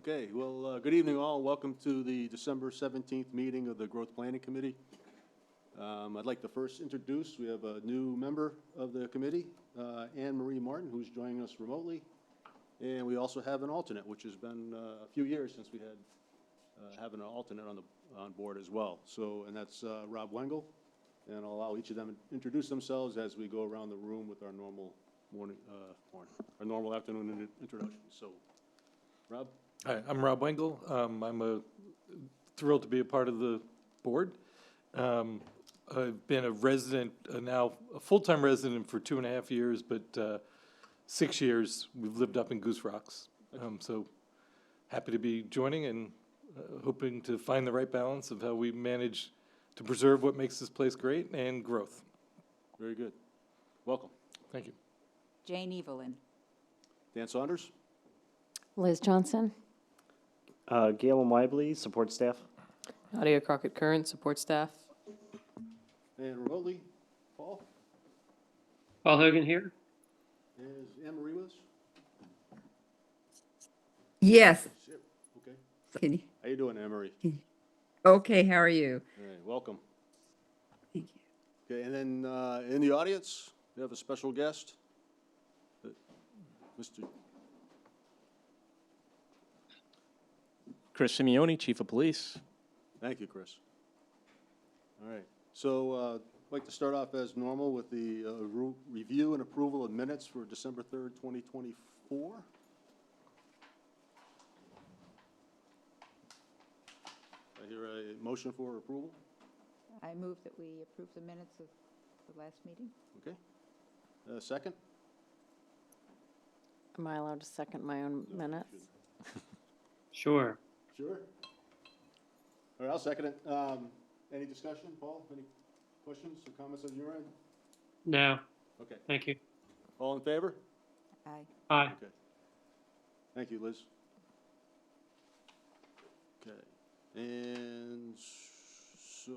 Okay, well, good evening all. Welcome to the December 17th meeting of the Growth Planning Committee. I'd like to first introduce, we have a new member of the committee, Anne Marie Martin, who's joining us remotely. And we also have an alternate, which has been a few years since we had having an alternate on board as well. So, and that's Rob Wengel. And I'll allow each of them to introduce themselves as we go around the room with our normal our normal afternoon introductions. So, Rob? Hi, I'm Rob Wengel. I'm thrilled to be a part of the board. I've been a resident, now a full-time resident for 2.5 years, but 6 years we've lived up in Goose Rocks. So happy to be joining and hoping to find the right balance of how we manage to preserve what makes this place great and growth. Very good. Welcome. Thank you. Jane Evelyn. Dan Saunders? Liz Johnson. Galen Weibly, support staff. Nadia Crockett-Curran, support staff. And remotely, Paul? Paul Hogan here. Is Anne Marie with us? Yes. Okay. Can you, How you doing, Anne Marie? okay, how are you? All right, welcome. Thank you. Okay, and then in the audience, we have a special guest, Mr. Chris Simeone, Chief of Police. Thank you, Chris. All right, so I'd like to start off as normal with the review and approval of minutes for December 3rd, 2024. I hear a motion for approval. I move that we approve the minutes of the last meeting. Okay. Second? Am I allowed to second my own minutes? Sure. Sure. All right, I'll second it. Any discussion, Paul? Any questions or comments on your end? No. Okay. Thank you. All in favor? Aye. Aye. Okay. Thank you, Liz. Okay. And so,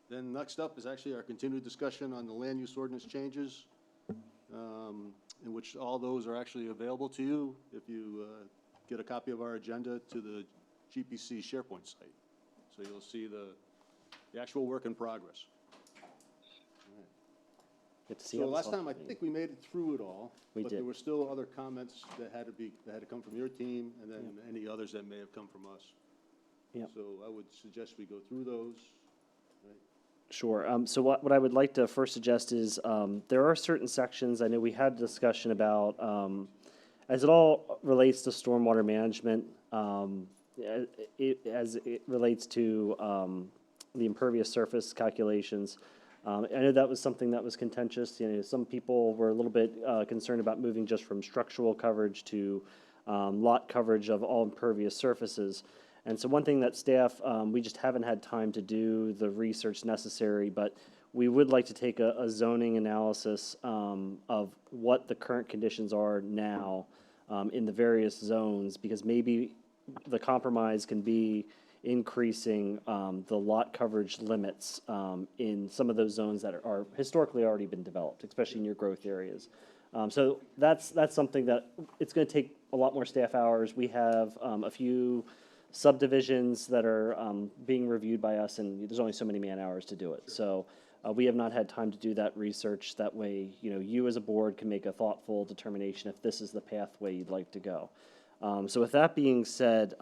then next up is actually our continued discussion on the land use ordinance changes, in which all those are actually available to you if you get a copy of our agenda to the GPC SharePoint site. So you'll see the actual work in progress. Good to see So you. last time, I think we made it through it all. We but did. there were still other comments that had to come from your team, and then any others that may have come from us. Yep. So I would suggest we go through those. Sure. So what I would like to first suggest is there are certain sections, I know we had a discussion about, as it all relates to stormwater management, as it relates to the impervious surface calculations. I know that was something that was contentious. You know, some people were a little bit concerned about moving just from structural coverage to lot coverage of all impervious surfaces. And so one thing that staff, we just haven't had time to do the research necessary, but we would like to take a zoning analysis of what the current conditions are now in the various zones, because maybe the compromise can be increasing the lot coverage limits in some of those zones that are historically already been developed, especially in your growth areas. So that's something that it's going to take a lot more staff hours. We have a few subdivisions that are being reviewed by us, and there's only so many man hours to do it. So we have not had time to do that research. That way, you know, you as a board can make a thoughtful determination if this is the pathway you'd like to go. So with that being said,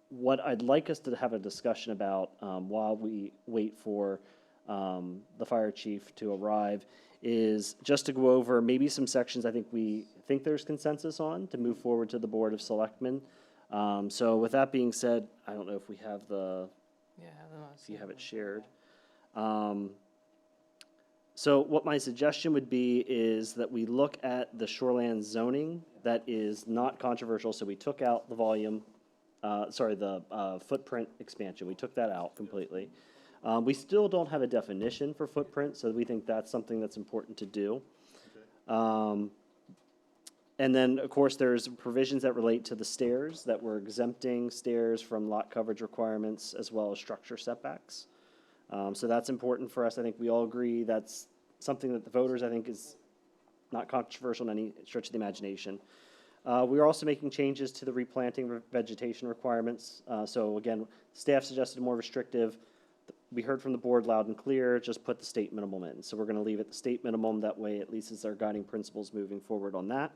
what I'd like us to have a discussion about while we wait for the fire chief to arrive is just to go over maybe some sections I think there's consensus on to move forward to the Board of Selectmen. So with that being said, I don't know if we have if you have it shared. So what my suggestion would be is that we look at the shoreland zoning that is not controversial. So we took out the volume, the footprint expansion. We took that out completely. We still don't have a definition for footprint, so we think that's something that's important to do. Okay. And then, of course, there's provisions that relate to the stairs, that we're exempting stairs from lot coverage requirements as well as structure setbacks. So that's important for us. I think we all agree that's something that the voters, I think, is not controversial in any stretch of the imagination. We are also making changes to the replanting vegetation requirements. So again, staff suggested more restrictive. We heard from the board loud and clear, just put the state minimum in. So we're going to leave it the state minimum. That way, at least it's our guiding principles moving forward on that.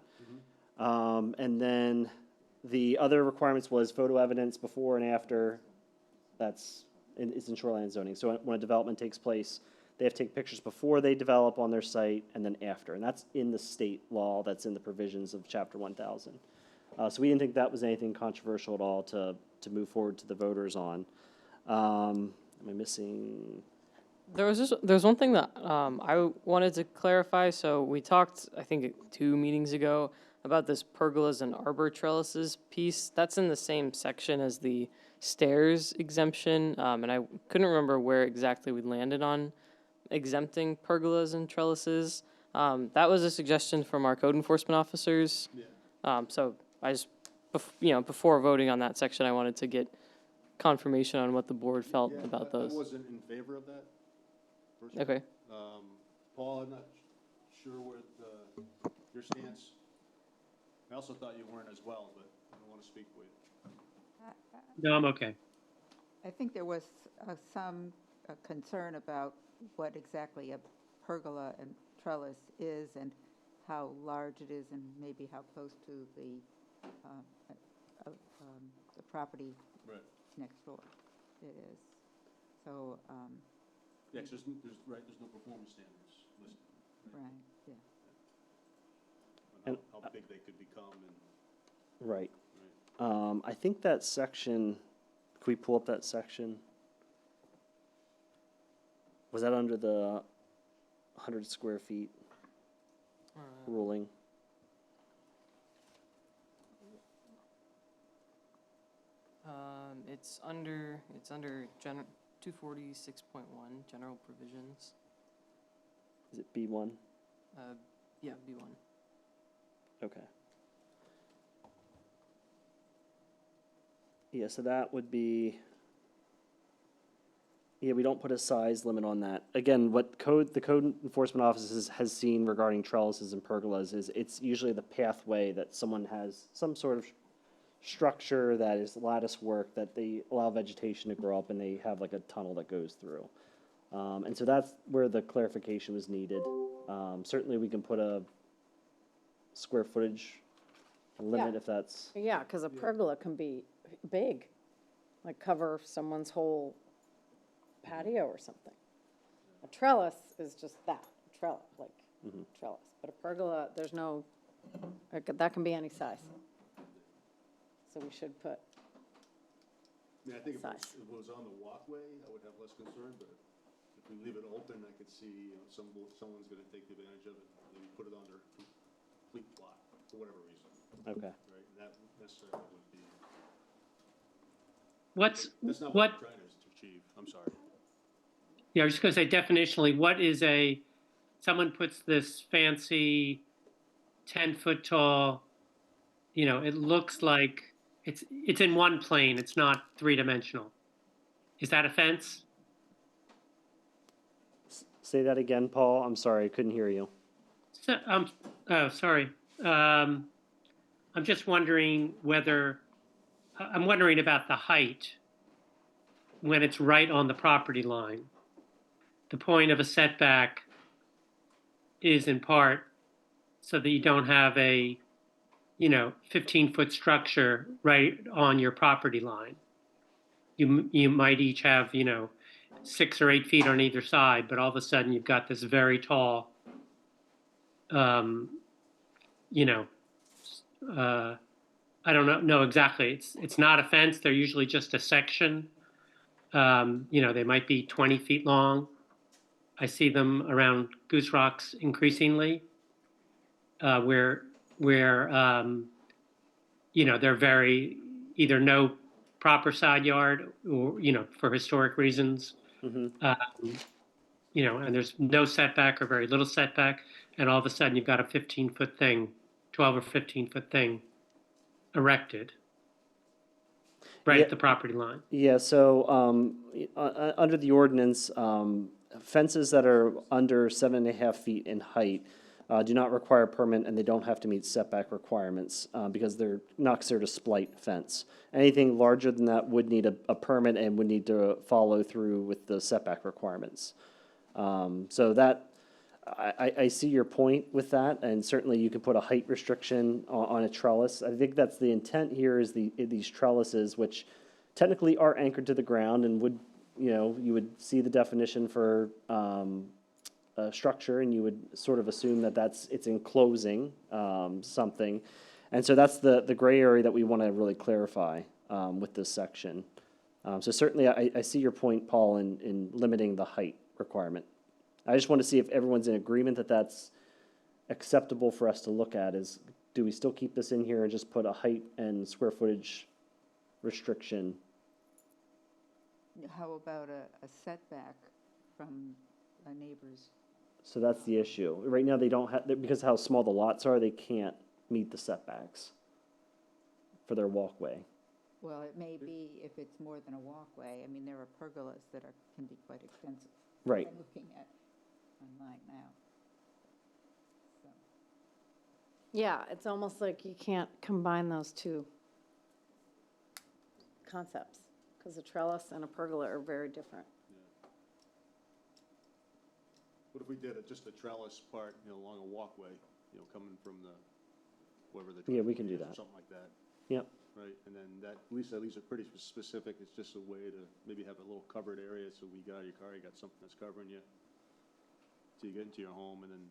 And then the other requirements was photo evidence before and after. It's in shoreline zoning. So when a development takes place, they have to take pictures before they develop on their site and then after. And that's in the state law, that's in the provisions of Chapter 1000. So we didn't think that was anything controversial at all to move forward to the voters on. Am I missing? There's one thing that I wanted to clarify. So we talked, I think, 2 meetings ago about this pergolas and arbor trellises piece. That's in the same section as the stairs exemption, and I couldn't remember where exactly we landed on exempting pergolas and trellises. That was a suggestion from our code enforcement officers. So I just, before voting on that section, I wanted to get confirmation on what the board felt Yeah, about I those. wasn't in favor of that. personally. Okay. Paul, I'm not sure what your stance. I also thought you weren't as well, but I don't want to speak for you. No, I'm okay. I think there was some concern about what exactly a pergola and trellis is and how large it is and maybe how close to the property Right. next door it is. So, Yeah, 'cause there's no performance standards listed. right, yeah. On And- how big they could become and, Right. right. I think that section, can we pull up that section? Was that under the 100 square feet ruling? It's under 246.1 general provisions. Is it B1? Yeah, B1. Okay. Yeah, so that would be, yeah, we don't put a size limit on that. Again, what the code enforcement office has seen regarding trellises and pergolas is it's usually the pathway that someone has some sort of structure that is lattice work that they allow vegetation to grow up and they have like a tunnel that goes through. And so that's where the clarification was needed. Certainly we can put a square footage limit Yeah. if that's, Yeah, because a pergola can be big, like cover someone's whole patio or something. A trellis is just that, trellis, like trellis. But a pergola, there's no, that can be any size. So we should put, I mean, I think Size. if it was on the walkway, I would have less concern, but if we leave it open, I could see, someone's gonna take advantage of it, maybe put it on their complete plot, for whatever reason, okay. right? And that necessarily would be, that's not What, what we're trying to achieve, I'm sorry. yeah, I was just gonna say definitionally, what is someone puts this fancy 10-foot tall, it looks like it's in one plane, it's not three-dimensional. Is that a fence? Say that again, Paul. I'm sorry, I couldn't hear you. So, oh, sorry. I'm just wondering I'm wondering about the height when it's right on the property line. The point of a setback is in part so that you don't have a 15-foot structure right on your property line. You might each have 6 or 8 feet on either side, but all of a sudden you've got this very tall I don't know exactly. It's not a fence. They're usually just a section. They might be 20 feet long. I see them around Goose Rocks increasingly, where they're very either no proper side yard or for historic reasons. And there's no setback or very little setback, and all of a sudden you've got a 15-foot thing, 12 or 15-foot thing erected right Yeah. at the property line. Yeah, so under the ordinance, fences that are under 7.5 feet in height do not require a permit, and they don't have to meet setback requirements, because they're not considered a splight fence. Anything larger than that would need a permit and would need to follow through with the setback requirements. So that, I see your point with that, and certainly you can put a height restriction on a trellis. I think that's the intent here, is these trellises, which technically are anchored to the ground and would, you would see the definition for structure, and you would sort of assume that it's enclosing something. And so that's the gray area that we want to really clarify with this section. So certainly I see your point, Paul, in limiting the height requirement. I just want to see if everyone's in agreement that that's acceptable for us to look at. Is, do we still keep this in here and just put a height and square footage restriction? How about a setback from a neighbor's? So that's the issue. Right now, they don't have, because of how small the lots are, they can't meet the setbacks for their walkway. Well, it may be if it's more than a walkway. I mean, there are pergolas that can be quite extensive. Right. I'm looking at online now. So, Yeah, it's almost like you can't combine those two concepts, because a trellis and a pergola are very different. What if we did just a trellis part, along a walkway, coming from wherever the. Yeah, we can do or that. Something like that, Yep. right? And then that, at least are pretty specific. It's just a way to maybe have a little covered area, so when you get out of your car, you got something that's covering you. So you get into your home, and then.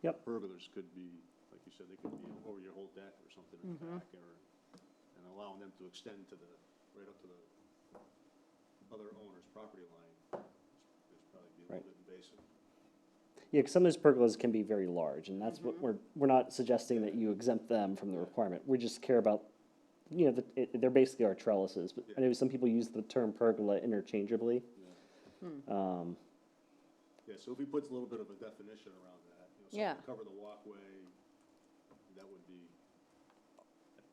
Yep. Pergolas could be, like you said, they could be over your whole deck or something in the back, and allowing them to extend right up to the other owner's property line. It's probably be a little bit invasive. Yeah, 'cause some of those pergolas can be very large, and that's what we're not suggesting that you exempt them from the requirement. We just care about, they're basically our trellises, but I know some people use the term pergola interchangeably. Yeah, so if we put a little bit of a definition around that, Yeah. something to cover the walkway, that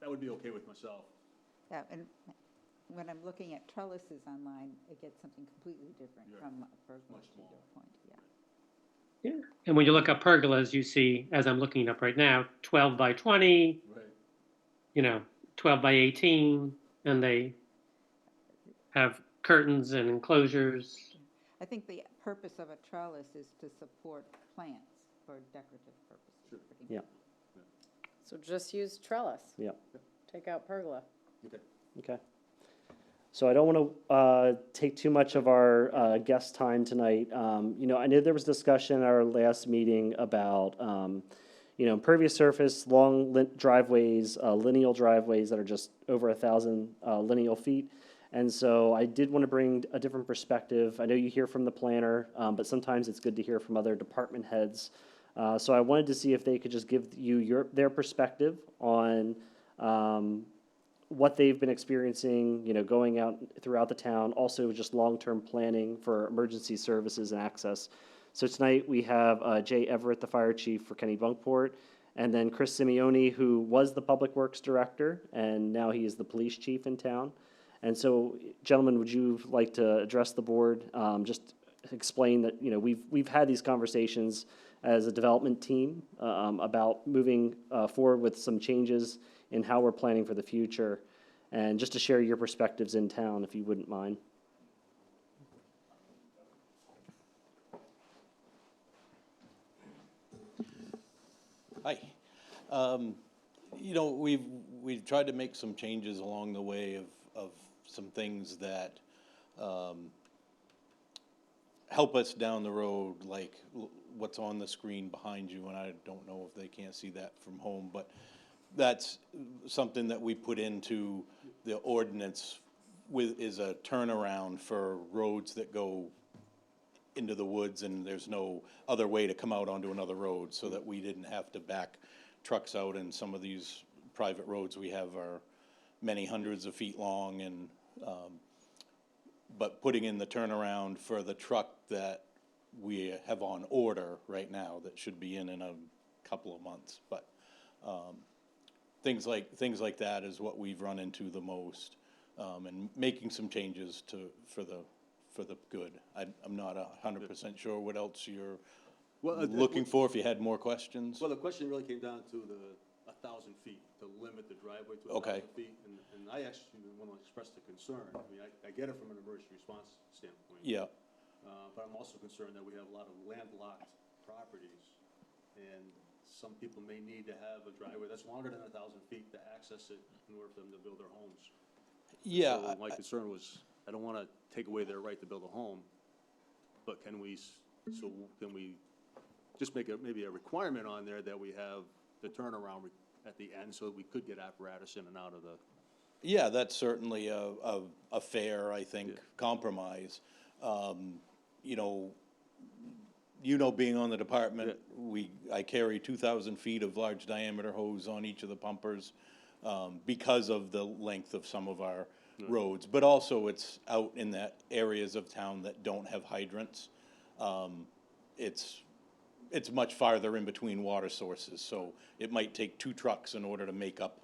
would be okay with myself. yeah, and when I'm looking at trellises online, I get something completely different Yeah. from a pergola, Much to your smaller. point, yeah. Yeah. And when you look up pergolas, you see, as I'm looking up right now, 12 by 20, Right. 12 by 18, and they have curtains and enclosures. I think the purpose of a trellis is to support plants for decorative purposes. Sure. pretty Yeah. much. So just use trellis. Yep. Take out pergola. Okay. Okay. So I don't want to take too much of our guest time tonight. I know there was discussion at our last meeting about, impervious surface, long driveways, lineal driveways that are just over 1,000 lineal feet. And so I did want to bring a different perspective. I know you hear from the planner, but sometimes it's good to hear from other department heads. So I wanted to see if they could just give you their perspective on what they've been experiencing, going out throughout the town, also just long-term planning for emergency services and access. So tonight we have Jay Everett, the fire chief for Kennebunkport, and then Chris Simeone, who was the public works director, and now he is the police chief in town. And so, gentlemen, would you like to address the board? Just explain that, we've had these conversations as a development team about moving forward with some changes in how we're planning for the future, and just to share your perspectives in town, if you wouldn't mind. Hi. We've tried to make some changes along the way of some things that help us down the road, like what's on the screen behind you, and I don't know if they can't see that from home, but that's something that we put into the ordinance is a turnaround for roads that go into the woods and there's no other way to come out onto another road, so that we didn't have to back trucks out. And some of these private roads we have are many hundreds of feet long, and but putting in the turnaround for the truck that we have on order right now that should be in a couple of months. But things like that is what we've run into the most, and making some changes for the good. I'm not 100% sure what else you're Well, looking for if you had more questions. Well, the question really came down to the 1,000 feet, to limit the driveway to 1,000 Okay. feet. And I actually want to express the concern. I mean, I get it from an emergency response standpoint. Yeah, But I'm also concerned that we have a lot of landlocked properties, and some people may need to have a driveway that's longer than 1,000 feet to access it in order for them to build their homes. yeah. So my concern was, I don't want to take away their right to build a home, but can we just make maybe a requirement on there that we have the turnaround at the end so that we could get apparatus in and out of the, Yeah, that's certainly a fair, I think, compromise. Being on the department, I carry 2,000 feet of large diameter hose on each of the pumpers, because of the length of some of our roads, but also it's out in that areas of town that don't have hydrants. It's much farther in between water sources, so it might take 2 trucks in order to make up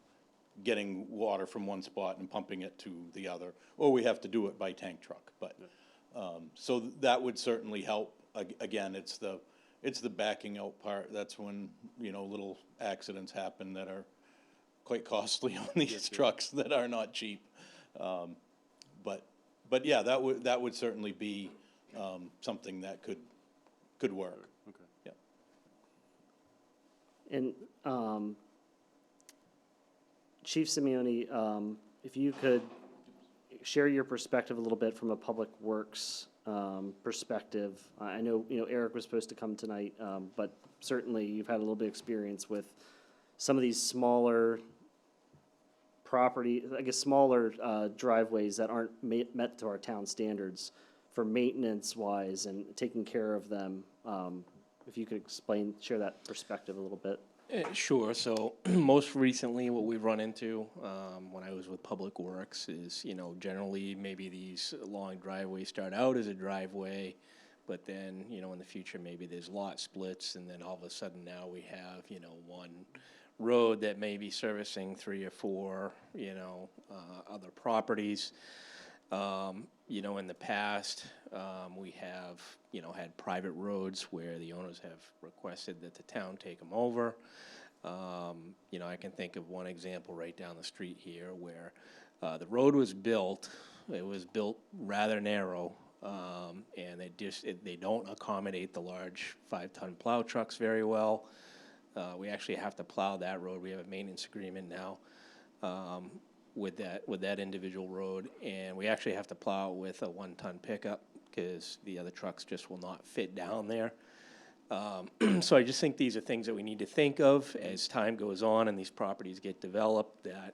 getting water from one spot and pumping it to the other, or we have to do it by tank truck, but, so that would certainly help. Again, it's the backing out part, that's when, little accidents happen that are quite costly on these trucks that are not cheap. But yeah, that would certainly be, something that could work. okay. Yeah. And Chief Simeone, if you could share your perspective a little bit from a public works perspective. I know, Eric was supposed to come tonight, but certainly you've had a little bit of experience with some of these smaller smaller driveways that aren't met to our town standards for maintenance-wise and taking care of them. If you could share that perspective a little bit. Sure. So most recently, what we've run into when I was with Public Works is, generally maybe these long driveways start out as a driveway, but then, in the future, maybe there's lot splits, and then all of a sudden now we have, one road that may be servicing 3 or 4, other properties. In the past, we have, had private roads where the owners have requested that the town take them over. I can think of one example right down the street here where the road was built. It was built rather narrow, and they don't accommodate the large 5-ton plow trucks very well. We actually have to plow that road. We have a maintenance agreement now. With that individual road, and we actually have to plow with a 1-ton pickup because the other trucks just will not fit down there. So I just think these are things that we need to think of as time goes on and these properties get developed, that,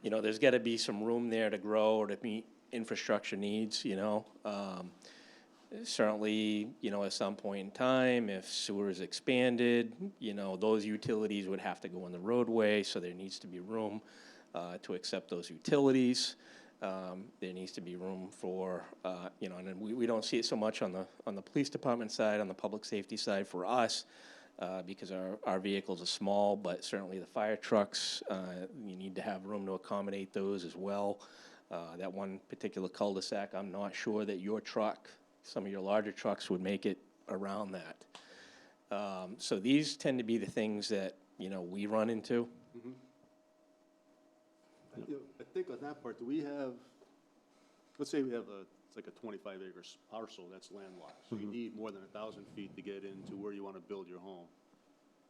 there's got to be some room there to grow or to meet infrastructure needs, Certainly, at some point in time, if sewer is expanded, those utilities would have to go in the roadway, so there needs to be room to accept those utilities. There needs to be room for, and we don't see it so much on the police department side, on the public safety side for us, because our vehicles are small, but certainly the fire trucks, you need to have room to accommodate those as well. That one particular cul-de-sac, I'm not sure that your truck, some of your larger trucks would make it around that. So these tend to be the things that, we run into. Mm-hmm. I think on that part, do we have, let's say we have it's like a 25 acres parcel that's landlocked. So you need more than 1,000 feet to get into where you want to build your home.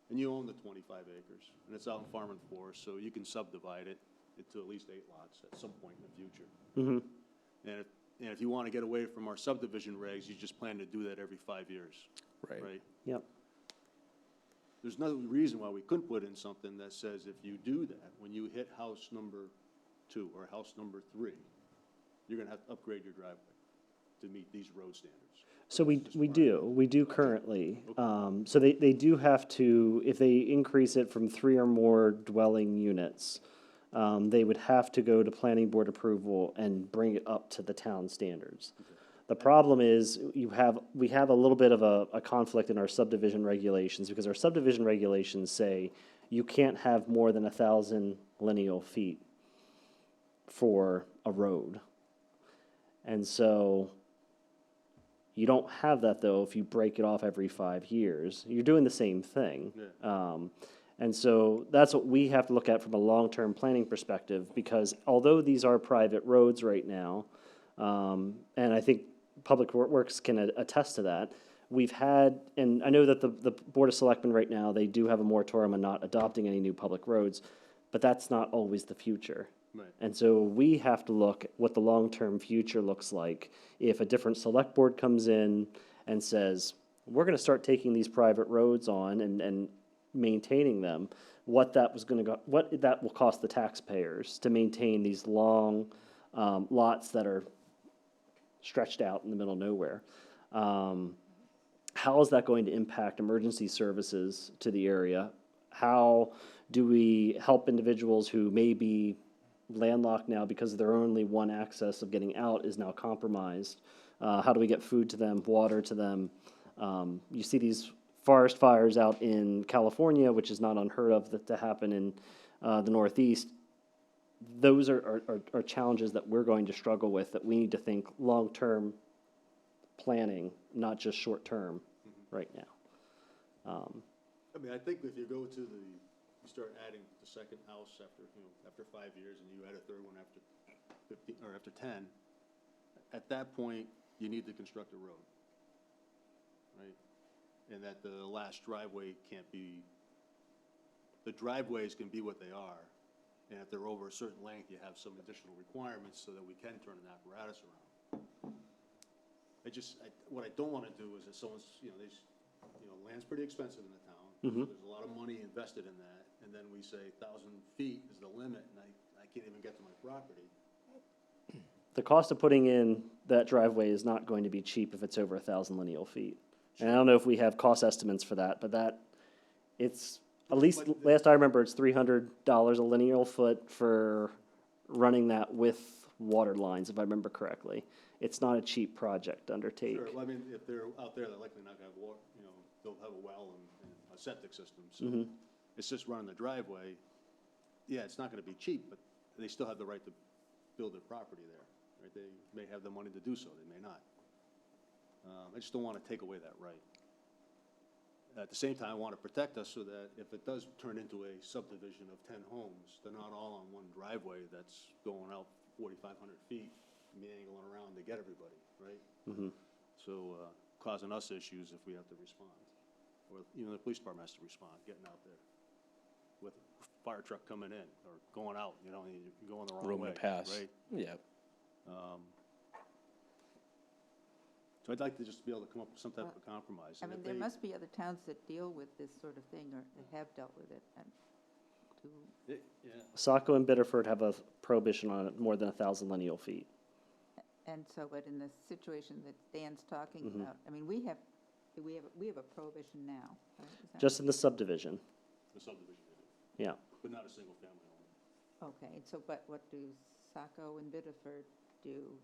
And you own the 25 acres, and it's out in Farm and Forest, so you can subdivide it into at least 8 lots at some point in the future. Mm-hmm. And if you want to get away from our subdivision regs, you just plan to do that every 5 years, right? Yep. There's no reason why we couldn't put in something that says if you do that, when you hit house number 2 or house number 3, you're going to have to upgrade your driveway to meet these road standards. So we do currently. So they do have to, if they increase it from 3 or more dwelling units, they would have to go to planning board approval and bring it up to the town standards. Okay. The problem is we have a little bit of a conflict in our subdivision regulations, because our subdivision regulations say you can't have more than 1,000 lineal feet for a road. And so You don't have that, though, if you break it off every 5 years. You're doing the same thing. And so that's what we have to look at from a long-term planning perspective, because although these are private roads right now, and I think Public Works can attest to that, we've had, and I know that the Board of Selectmen right now, they do have a moratorium on not adopting any new public roads, but that's not always the future. Right. And so we have to look at what the long-term future looks like. If a different select board comes in and says, we're gonna start taking these private roads on and maintaining them, what that will cost the taxpayers to maintain these long, lots that are stretched out in the middle of nowhere. How is that going to impact emergency services to the area? How do we help individuals who may be landlocked now because their only one access of getting out is now compromised? How do we get food to them, water to them? You see these forest fires out in California, which is not unheard of to happen in the Northeast. Those are challenges that we're going to struggle with, that we need to think long-term planning, not just short-term right now. I mean, I think if you go to you start adding the second house after 5 years, and you add a third one after 15, or after 10, at that point, you need to construct a road, right? And that the last driveway can't be, the driveways can be what they are, and if they're over a certain length, you have some additional requirements so that we can turn an apparatus around. What I don't want to do is that someone's, land's pretty expensive in the town. There's a lot of money invested in that, and then we say 1,000 feet is the limit, and I can't even get to my property. The cost of putting in that driveway is not going to be cheap if it's over 1,000 lineal feet. And I don't know if we have cost estimates for that, but it's, at least last I remember, it's $300 a lineal foot for running that with water lines, if I remember correctly. It's not a cheap project to undertake. Sure, well, I mean, if they're out there, they're likely not gonna have water, they'll have a well and a septic system, so it's just running the driveway. Yeah, it's not gonna be cheap, but they still have the right to build their property there, right? They may have the money to do so, they may not. I just don't wanna take away that right. At the same time, I wanna protect us so that if it does turn into a subdivision of 10 homes, they're not all on one driveway that's going out 4,500 feet, meandering around to get everybody, right? So, causing us issues if we have to respond, or even the police department has to respond, getting out there with a fire truck coming in or going out, you're going the wrong way, Room to pass. right? Yeah. So I'd like to just be able to come up with some type of compromise. I and mean, if there they- must be other towns that deal with this sort of thing, or that have dealt with it, and Yeah, Saco and Biddeford have a prohibition on it more than 1,000 lineal feet. And so, but in the situation that Dan's talking about, I mean, we have a prohibition now, right? Is that- Just in the subdivision, the subdivision, they do, yeah. but not a single family home. Okay, and so, but what do Saco and Biddeford do?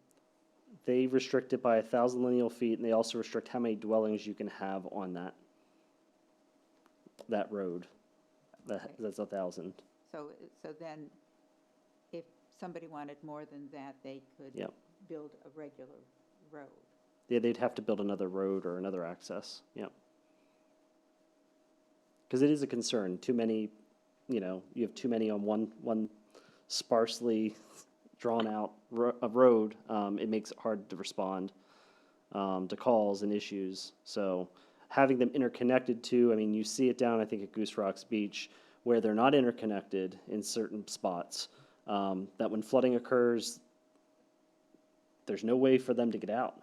They restrict it by 1,000 lineal feet, and they also restrict how many dwellings you can have on that road. Okay. That's 1,000. So then, if somebody wanted more than that, they could Yep. build a regular road. Yeah, they'd have to build another road or another access, yep. Because it is a concern, too many, you have too many on one sparsely drawn-out road, it makes it hard to respond to calls and issues. So having them interconnected too, I mean, you see it down, I think, at Goose Rocks Beach, where they're not interconnected in certain spots, that when flooding occurs, there's no way for them to get out.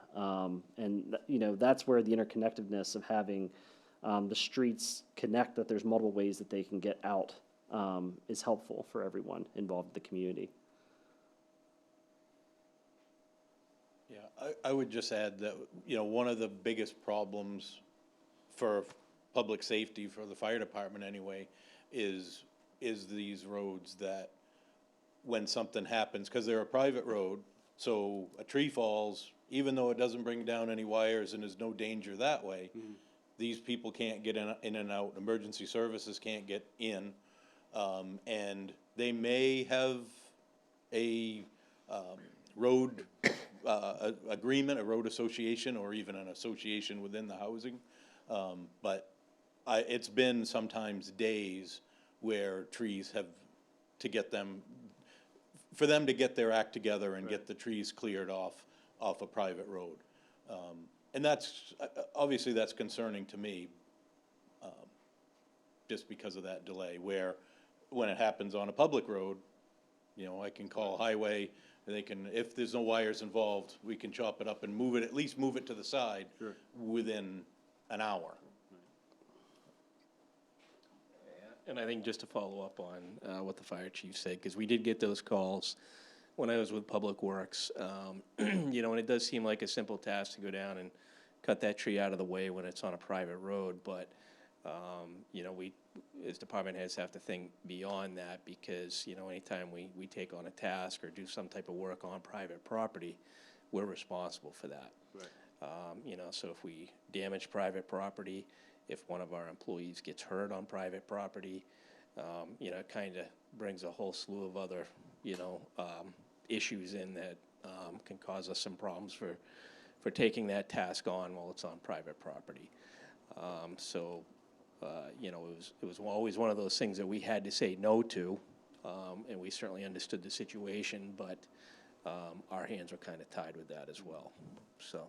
And, that's where the interconnectedness of having the streets connect, that there's multiple ways that they can get out, is helpful for everyone involved in the community. Yeah, I would just add that, one of the biggest problems for public safety, for the fire department anyway, is these roads that when something happens, because they're a private road, so a tree falls, even though it doesn't bring down any wires and there's no danger that way, these people can't get in and out, emergency services can't get in, and they may have a road agreement, a road association, or even an association within the housing. But it's been sometimes days where trees have, to get them, for them to get their act together and get the trees cleared off a private road. And that's, obviously that's concerning to me, just because of that delay, where when it happens on a public road, you know, I can call highway, and they can, if there's no wires involved, we can chop it up and move it, at least move it to the side within an hour. And I think just to follow up on what the fire chief said, because we did get those calls when I was with Public Works, you know, and it does seem like a simple task to go down and cut that tree out of the way when it's on a private road, but, you know, we, as department heads, have to think beyond that, because, you know, anytime we take on a task or do some type of work on private property, we're responsible for that. Right. You know, so if we damage private property, if one of our employees gets hurt on private property, you know, it kind of brings a whole slew of other, you know, issues in that can cause us some problems for taking that task on while it's on private property. You know, it was always one of those things that we had to say no to, and we certainly understood the situation, but our hands were kind of tied with that as well, so.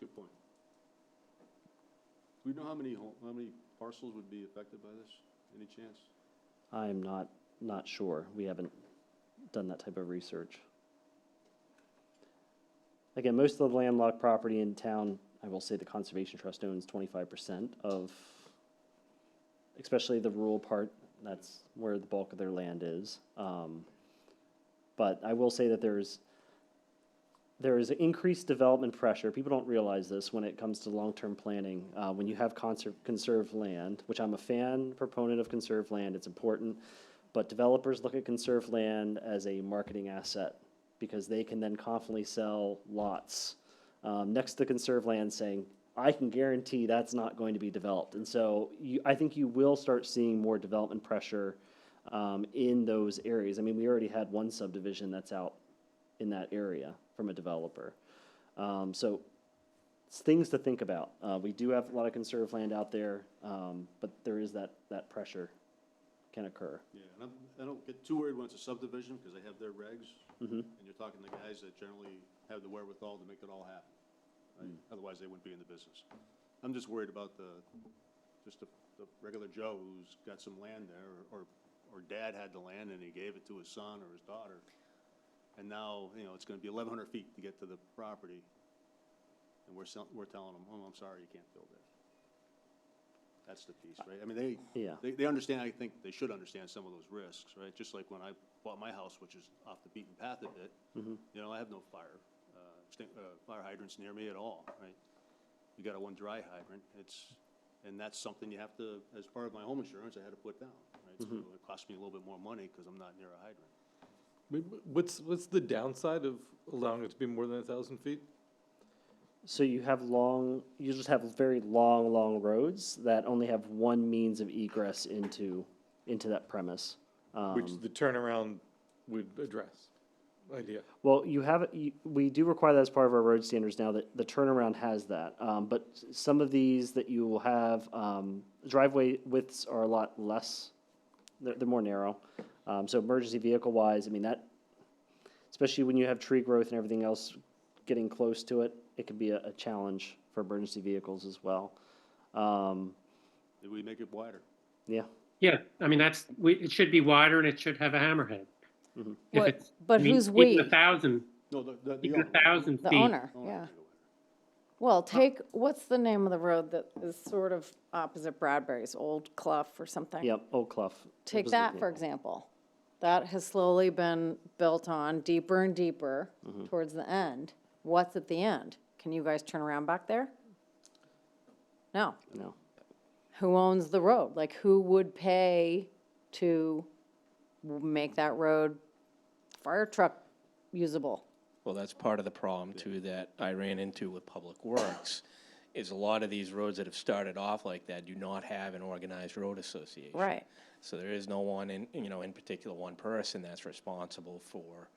That's a good point. Do we know how many parcels would be affected by this? Any chance? I'm not sure. We haven't done that type of research. Again, most of the landlocked property in town, I will say the Conservation Trust owns 25% of, especially the rural part, that's where the bulk of their land is. But I will say that there is increased development pressure. People don't realize this when it comes to long-term planning. When you have conserved land, which I'm a proponent of conserved land, it's important, but developers look at conserved land as a marketing asset because they can then confidently sell lots next to conserved land saying, I can guarantee that's not going to be developed. And so I think you will start seeing more development pressure in those areas. I mean, we already had one subdivision that's out in that area from a developer. So it's things to think about. We do have a lot of conserved land out there, but there is that pressure can occur. Yeah, and I don't get too worried when it's a subdivision, because they have their regs, and you're talking to guys that generally have the wherewithal to make it all happen. Right? Otherwise, they wouldn't be in the business. I'm just worried about the regular Joe who's got some land there, or dad had the land and he gave it to his son or his daughter, and now, you know, it's gonna be 1,100 feet to get to the property, and we're telling them, oh, I'm sorry, you can't build there. That's the piece, right? I mean, they understand, I think they should understand some of those risks, right? Just like when I bought my house, which is off the beaten path a bit, you know, I have no fire hydrants near me at all, right? You got one dry hydrant, and that's something you have to, as part of my home insurance, I had to put down, right? So it cost me a little bit more money because I'm not near a hydrant. What's the downside of allowing it to be more than 1,000 feet? So you just have very long roads that only have one means of egress into that premise. Which the turnaround would address, idea. Well, we do require that as part of our road standards now, that the turnaround has that. But some of these that you will have, driveway widths are a lot less, they're more narrow. So emergency vehicle wise, I mean, that, especially when you have tree growth and everything else getting close to it, it can be a challenge for emergency vehicles as well. Maybe we make it wider. Yeah. Yeah, I mean, it should be wider and it should have a hammerhead. If it's, But I mean, who's even we? 1,000, No, the even owner. 1,000 The feet. owner, yeah. Well, what's the name of the road that is sort of opposite Bradbury's, Old Clough or something? Yep, Old Clough. Take that, for example. That has slowly been built on deeper and deeper towards the end. What's at the end? Can you guys turn around back there? No. No. Who owns the road? Like, who would pay to make that road fire truck usable? Well, that's part of the problem too that I ran into with Public Works, is a lot of these roads that have started off like that do not have an organized road association. Right. So there is no one in particular one person that's responsible for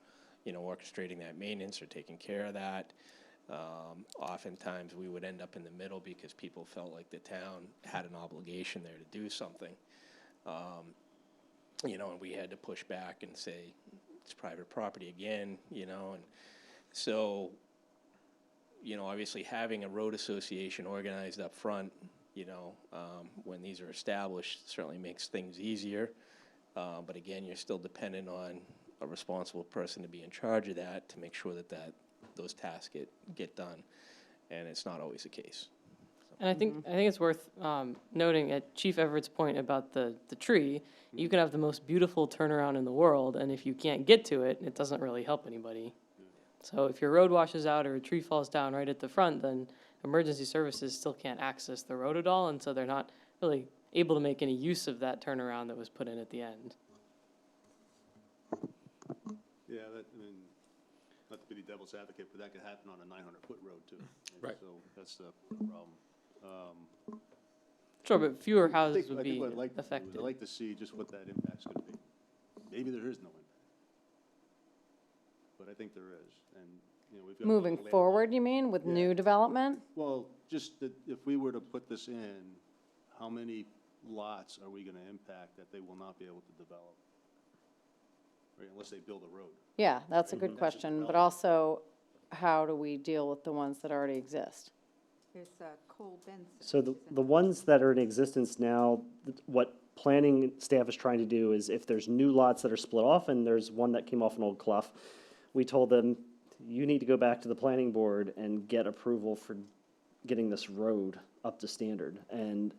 orchestrating that maintenance or taking care of that. Oftentimes, we would end up in the middle because people felt like the town had an obligation there to do something. And we had to push back and say, it's private property again, and so, obviously having a road association organized up front, when these are established, certainly makes things easier. But again, you're still dependent on a responsible person to be in charge of that, to make sure that those tasks get done, and it's not always the case. And I think it's worth noting at Chief Everett's point about the tree, you can have the most beautiful turnaround in the world, and if you can't get to it, it doesn't really help anybody. So if your road washes out or a tree falls down right at the front, then emergency services still can't access the road at all, and so they're not really able to make any use of that turnaround that was put in at the end. Yeah, not to be the devil's advocate, but that could happen on a 900-foot road too. And Right. So that's the problem. Sure, but fewer I houses think would be what I'd like to do is affected. I'd like to see just what that impact's gonna be. Maybe there is no impact. But I think there is, and, we've got. a lot Moving of land- forward, you mean, with Yeah. new development? Well, just that if we were to put this in, how many lots are we gonna impact that they will not be able to develop? Right, unless they build a road. Yeah, that's a good That's a question, but development. also, how do we deal with the ones that already exist? There's Cole Benson. So the isn't ones that are in existence now, what planning staff is trying to do is if there's new lots that are split off and there's one that came off an old clough, we told them, you need to go back to the planning board and get approval for getting this road up to standard. And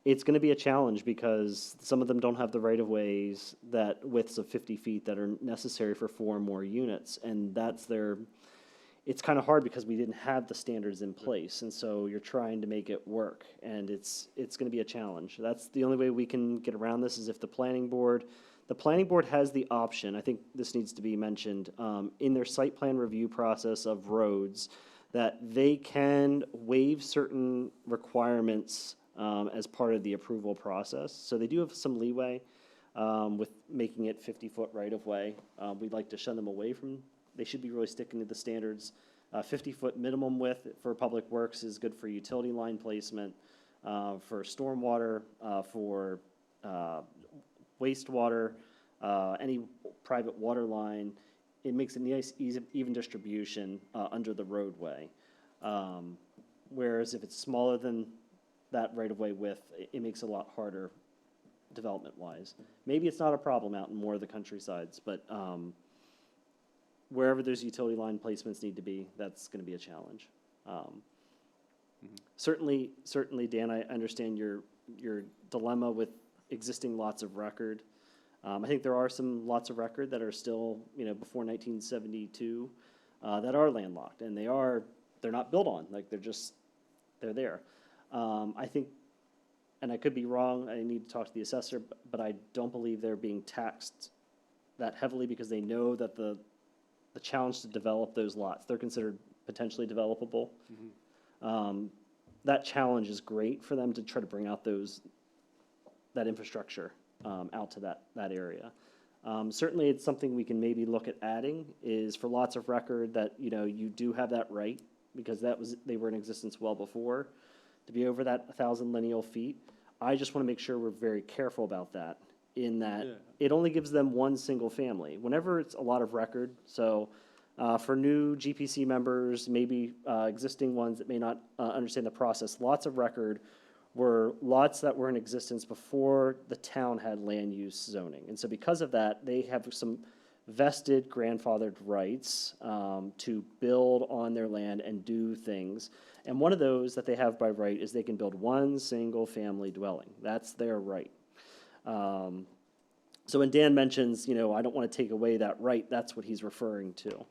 it's gonna be a challenge because some of them don't have the right-of-ways that widths of 50 feet that are necessary for 4 or more units. And it's kind of hard because we didn't have the standards in place, and so you're trying to make it work, and it's going to be a challenge. That's the only way we can get around this is if the planning board has the option, I think this needs to be mentioned, in their site plan review process of roads, that they can waive certain requirements as part of the approval process. So they do have some leeway with making it 50-foot right-of-way. We'd like to shun them away from. They should be really sticking to the standards. 50-foot minimum width for public works is good for utility line placement, for stormwater, for wastewater, any private water line. It makes a nice, easy, even distribution under the roadway. Whereas if it's smaller than that right-of-way width, it makes it a lot harder development-wise. Maybe it's not a problem out in more of the countrysides, but wherever there's utility line placements need to be, that's going to be a challenge. Certainly, Dan, I understand your dilemma with existing lots of record. I think there are some lots of record that are still, before 1972, that are landlocked, and they're not built on, like they're there. I think, and I could be wrong, I need to talk to the assessor, but I don't believe they're being taxed that heavily because they know that the challenge to develop those lots, they're considered potentially developable. That challenge is great for them to try to bring out that infrastructure out to that area. Certainly, it's something we can maybe look at adding is for lots of record that you do have that right because they were in existence well before to be over that 1,000 lineal feet. I just want to make sure we're very careful about that. In that it only gives them one single family. Whenever it's a lot of record, so for new GPC members, maybe existing ones that may not understand the process, lots of record were lots that were in existence before the town had land use zoning. And so because of that, they have some vested grandfathered rights to build on their land and do things. And one of those that they have by right is they can build one single family dwelling. That's their right. So when Dan mentions, I don't want to take away that right, that's what he's referring to.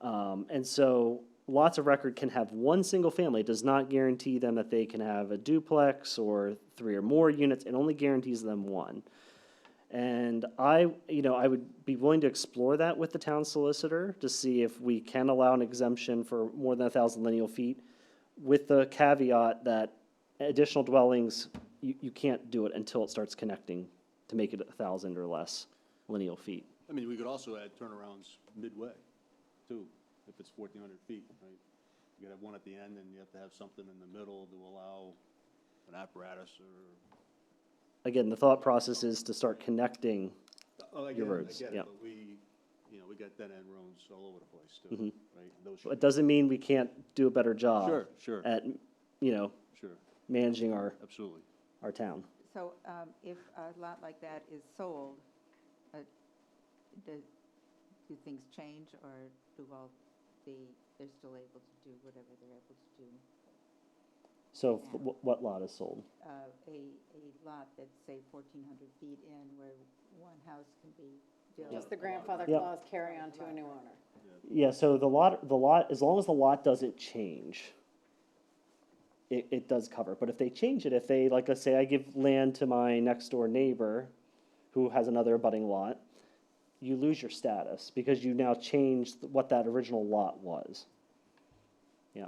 And so lots of record can have one single family. It does not guarantee them that they can have a duplex or 3 or more units. It only guarantees them one. And I would be willing to explore that with the town solicitor to see if we can allow an exemption for more than 1,000 lineal feet with the caveat that additional dwellings, you can't do it until it starts connecting to make it 1,000 or less lineal feet. I mean, we could also add turnarounds midway. too, if it's 1,400 feet, right? You gotta have one at the end, and you have to have something in the middle to allow an apparatus or. Again, the thought process is to start connecting. Oh, I Your get it, roads, I get yeah. it, but we got dead-end roads all over the place too, Mhm. right? Those It should, doesn't mean we can't do a better job sure, at, sure, managing our absolutely. town. So if a lot like that is sold, do things change, or they're still able to do whatever they're able to do? So what lot is sold? A lot that's, say, 1,400 feet in, where one house can be built. Does the grandfather Yep. clause carry on to a new owner? Yeah, so the lot, as long as the lot doesn't change, it does cover. But if they change it, if they, like, let's say I give land to my next door neighbor who has another abutting lot, you lose your status because you now changed what that original lot was. Yeah.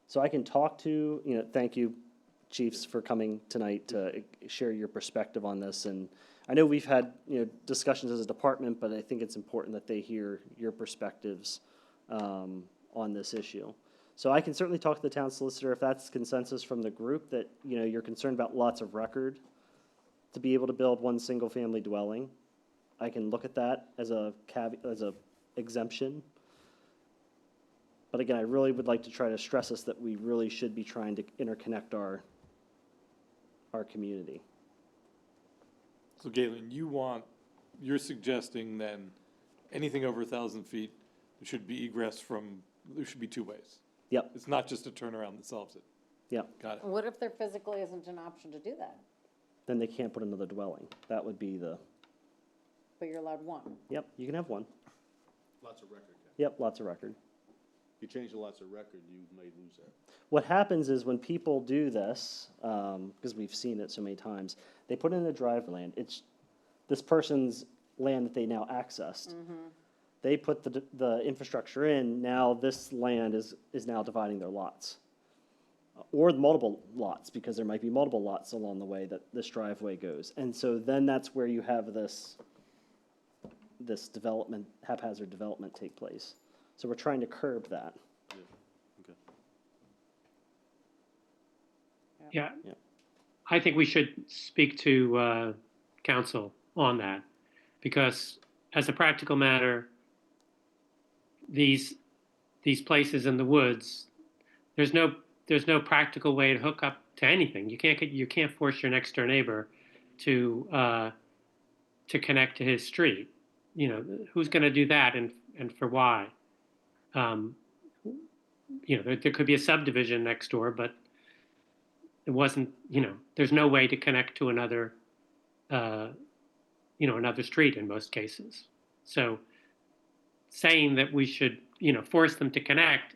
So I can talk to, thank you, chiefs, for coming tonight to share your perspective on this. And I know we've had, discussions as a department, but I think it's important that they hear your perspectives on this issue. So I can certainly talk to the town solicitor if that's consensus from the group that, you're concerned about lots of record to be able to build one single-family dwelling. I can look at that as a exemption. But again, I really would like to try to stress us that we really should be trying to interconnect our community. So Galen, you're suggesting then anything over 1,000 feet should be egress there should be two ways. Yep, It's not just a turnaround that solves it. yep. Got it. What if there physically isn't an option to do that, Then they can't put another dwelling. That would be but you're allowed one? yep, you can have one. Lots of record, Ken. Yep, lots of record. If you change the lots of record, you may lose that. What happens is when people do this, because we've seen it so many times, they put in a drive land. It's this person's land that they now accessed. They put the infrastructure in, now this land is now dividing their lots. Or multiple lots, because there might be multiple lots along the way that this driveway goes. And so then that's where you have this development, haphazard development take place. So we're trying to curb that. Okay. Yeah. Yeah. I think we should speak to council on that, because as a practical matter, these places in the woods, there's no practical way to hook up to anything. You can't force your next door neighbor to connect to his street. Who's going to do that, and for why? There could be a subdivision next door, but it wasn't, there's no way to connect to another street in most cases. So saying that we should, force them to connect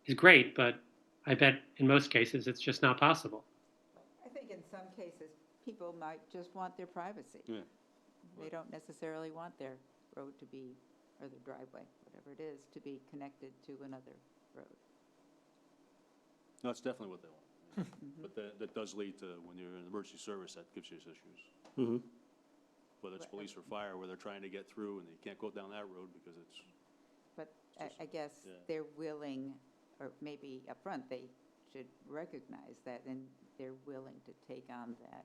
is great, but I bet in most cases it's just not possible. I think in some cases, people might just want their privacy. Yeah. They don't necessarily want their road to be, or their driveway, whatever it is, to be connected to another road. No, it's definitely what they want. But that does lead to, when you're in emergency service, that gives you issues. Mm-hmm. Whether it's police or fire, where they're trying to get through and they can't go down that road because it's, But I guess yeah. they're willing, or maybe upfront, they should recognize that, and they're willing to take on that,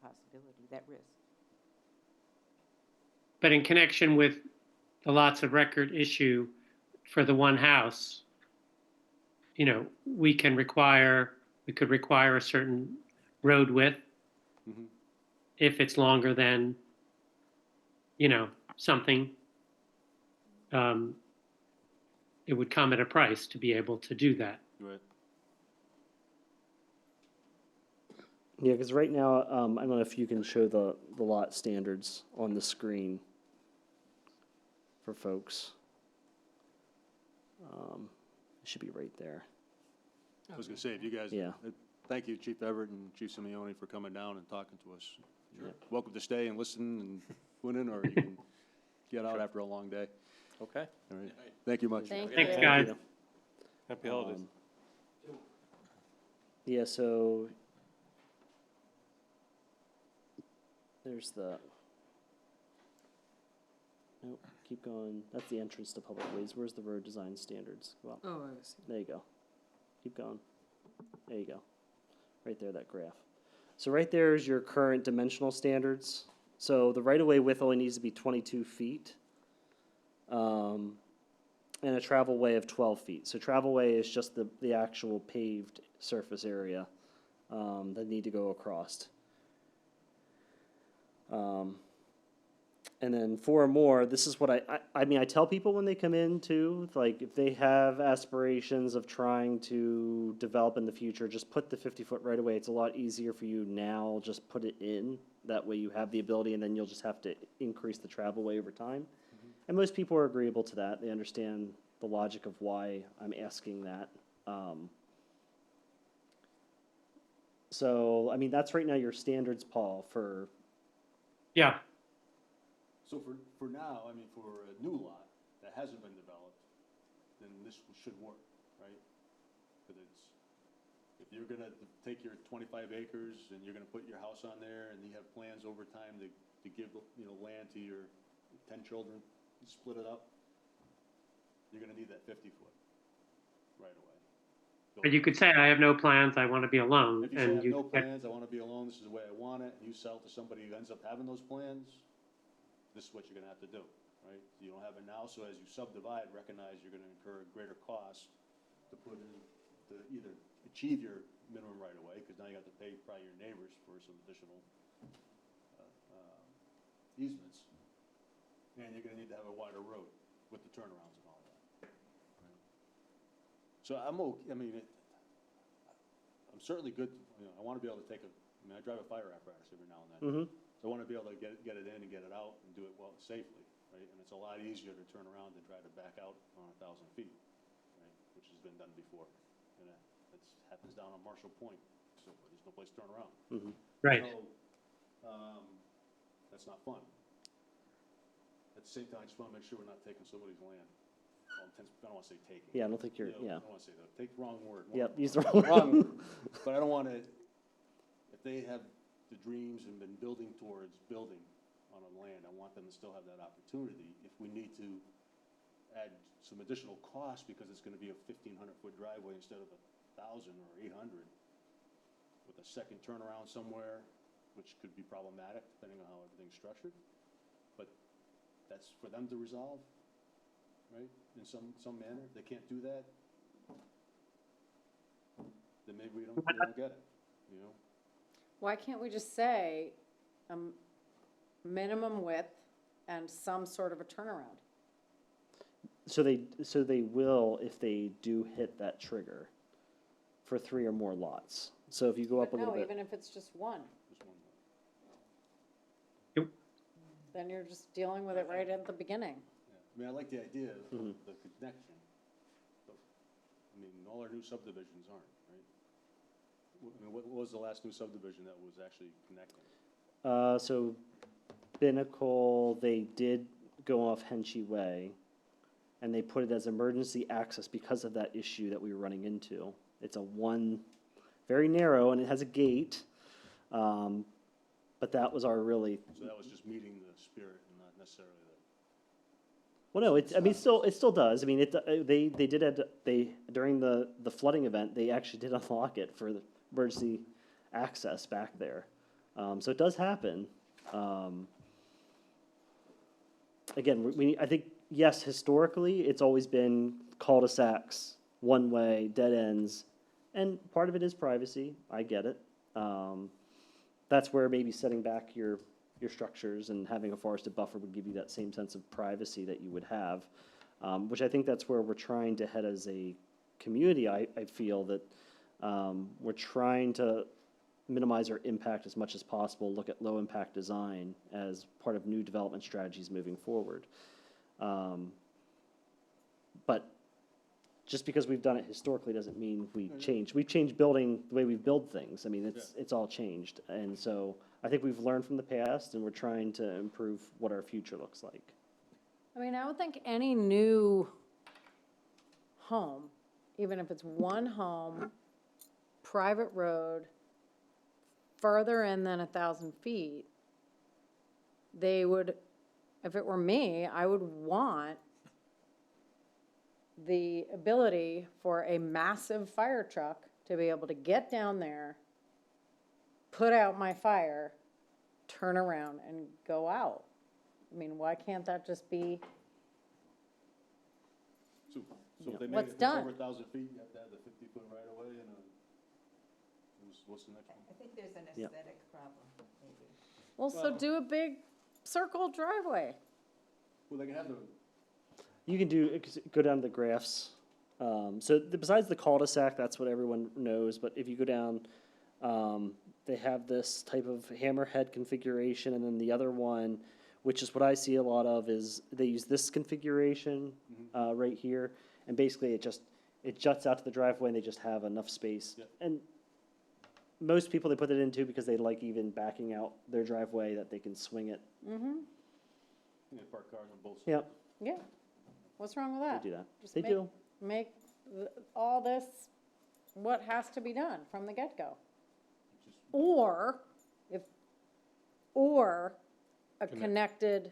possibility, that risk. But in connection with the lots of record issue for the one house, we could require a certain road width Mhm. if it's longer than, something. It would come at a price to be able to do that. right. Yeah, because right now, I don't know if you can show the lot standards on the screen for folks. It should be right there. I was gonna say, if you guys, Yeah. Thank you, Chief Everett and Chief Simeone, for coming down and talking to us. You're Yeah. welcome to stay and listen and put in, or you can get out after a long day. Okay. All right. Thank you much. Thank Thanks, you. guys. Happy holidays. Yeah, so there's Nope, keep going. That's the entrance to public ways. Where's the road design standards? Go up. Oh, I see. There you go. Keep going. There you go. Right there, that graph. So right there is your current dimensional standards. So the right-of-way width only needs to be 22 feet. And a travel way of 12 feet. So travel way is just the actual paved surface area that need to go across. And then 4 or more, this is what I mean, I tell people when they come in too, like if they have aspirations of trying to develop in the future, just put the 50-foot right away. It's a lot easier for you now, just put it in. That way you have the ability, and then you'll just have to increase the travel way over time. And most people are agreeable to that. They understand the logic of why I'm asking that. So, I mean, that's right now your standards, Paul, for Yeah, So for now, I mean, for a new lot that hasn't been developed, then this should work, right? Because if you're gonna take your 25 acres and you're gonna put your house on there and you have plans over time to give, land to your 10 children, you split it up, you're gonna need that 50-foot right away. but you could say, I have no plans, I want to be alone, If you say, I and have you no could- plans, I wanna be alone, this is the way I want it, and you sell to somebody who ends up having those plans, this is what you're gonna have to do, right? You don't have it now, so as you subdivide, recognize you're gonna incur a greater cost to put in, to either achieve your minimum right away, because now you have to pay probably your neighbors for some additional easements, and you're gonna need to have a wider road with the turnarounds and all that. Right? So I'm okay, I mean, I'm certainly good, I wanna be able to I drive a fire apparatus every now and then. So I wanna be able to get it in and get it out and do it well, safely, right? And it's a lot easier to turn around than try to back out on 1,000 feet, right? Which has been done before. And that happens down on Marshall Point, so there's no place to turn around. right. So, that's not fun. At the same time, I just wanna make sure we're not taking somebody's land. Well, I don't wanna say taking. yeah, I don't think you're, I yeah. don't wanna say that, take the wrong word. Yep, use the wrong word. But I don't wanna, if they have the dreams and been building towards building on a land, I want them to still have that opportunity. If we need to add some additional cost because it's gonna be a 1,500-foot driveway instead of 1,000 or 800, with a second turnaround somewhere, which could be problematic depending on how everything's structured. But that's for them to resolve, right, in some manner. If they can't do that, then maybe we don't get it, Why can't we just say, minimum width and some sort of a turnaround? So they will if they do hit that trigger for 3 or more lots. So if you go up a But little no, bit. even if it's just one, Just one more. then you're just dealing with it right at the beginning. Yeah. I mean, I like the idea of the connection, but, I mean, all our new subdivisions aren't, right? I mean, what was the last new subdivision that was actually connecting? So Binnacle, they did go off Henchy Way, and they put it as emergency access because of that issue that we were running into. It's very narrow, and it has a gate, but that was our really, So that was just meeting the spirit and not necessarily well, no, it still does. I mean, they did, during the flooding event, they actually did unlock it for the emergency access back there. So it does happen. Again, I think, yes, historically, it's always been cul-de-sacs, one-way, dead ends, and part of it is privacy. I get it. That's where maybe setting back your structures and having a forested buffer would give you that same sense of privacy that you would have, which I think that's where we're trying to head as a community. I feel that we're trying to minimize our impact as much as possible, look at low-impact design as part of new development strategies moving forward. But just because we've done it historically doesn't mean we've changed building the way we build things. I mean, it's all changed. And so I think we've learned from the past, and we're trying to improve what our future looks like. I mean, I would think any new home, even if it's one home, private road, further in than 1,000 feet, they would if it were me, I would want the ability for a massive fire truck to be able to get down there, put out my fire, turn around and go out. I mean, why can't that just be, So if they What's made it done? over 1,000 feet, you have to have the 50-foot right of way and what's the next one? I think there's an Yeah. aesthetic problem, maybe. well, so Well- do a big circle driveway. Well, they can have the, You can do, go down to the graphs. So besides the cul-de-sac, that's what everyone knows, but if you go down, they have this type of hammerhead configuration, and then the other one, which is what I see a lot of, is they use this configuration, right here, and basically it juts out to the driveway and they just have enough space. Yep. And most people, they put it into because they like even backing out their driveway that they can swing it. Mm-hmm, you know, park cars on both sides. Yep, yeah. What's wrong with they that? do that. Just They make- do. Make all this what has to be done from the get-go. Or, or a connected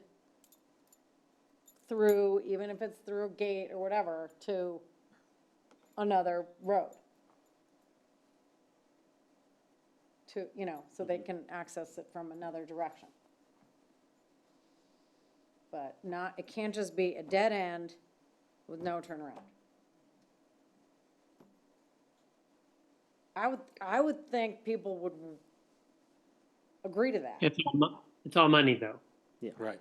through, even if it's through a gate or whatever, to another road. To, so they can access it from another direction. But not, it can't just be a dead end with no turnaround. I would think people would agree to that. It's all money, though. Right.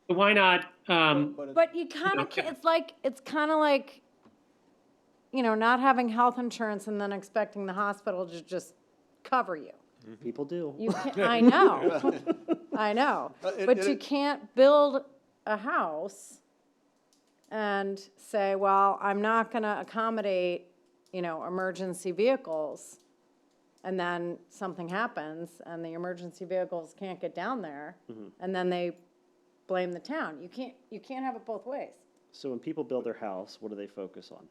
So why not, But you kind of, Okay. it's kind of like, not having health insurance and then expecting the hospital to just cover you. People do. You can't, I know, I know. But you can't build a house and say, well, I'm not going to accommodate, emergency vehicles. And then something happens and the emergency vehicles can't get down there. And then they blame the town. You can't have it both ways. So when people build their house, what do they focus on?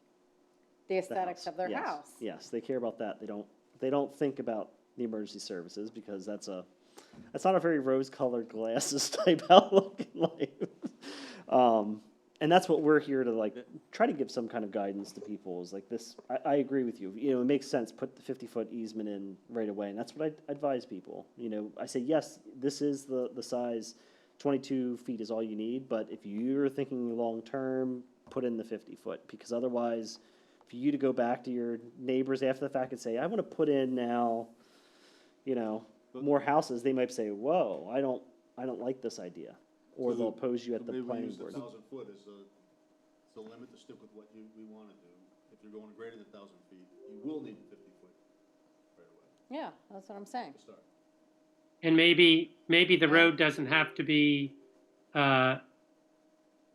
The The aesthetics house. of their Yes, house. Yes, they care about that. They don't think about the emergency services because that's not a very rose-colored glasses type outlook in life. And that's what we're here to try to give some kind of guidance to people is like this. I agree with you. It makes sense. Put the 50-foot easement in right away, and that's what I advise people. I say yes, this is the size. 22 feet is all you need, but if you're thinking long term, put in the 50-foot because otherwise, for you to go back to your neighbors after the fact and say, I want to put in now, more houses, they might say, whoa, I don't like this idea. Or So they'll oppose you at the maybe we planning use the board. 1,000 foot as the limit to stick with what we want to do. If you're going greater than 1,000 feet, you will need the 50-foot right away Yeah, that's what I'm saying. to start. and maybe the road doesn't have to be,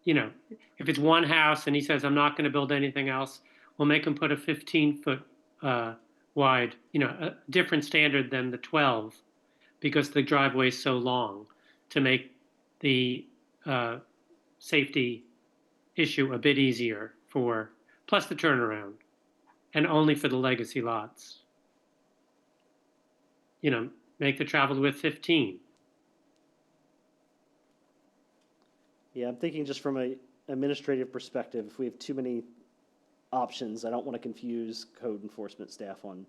if it's one house and he says, I'm not going to build anything else, we'll make him put a 15-foot wide, a different standard than the 12 because the driveway is so long to make the safety issue a bit easier plus the turnaround, and only for the legacy lots. Make the travel width 15. Yeah, I'm thinking just from a administrative perspective, if we have too many options, I don't want to confuse code enforcement staff on,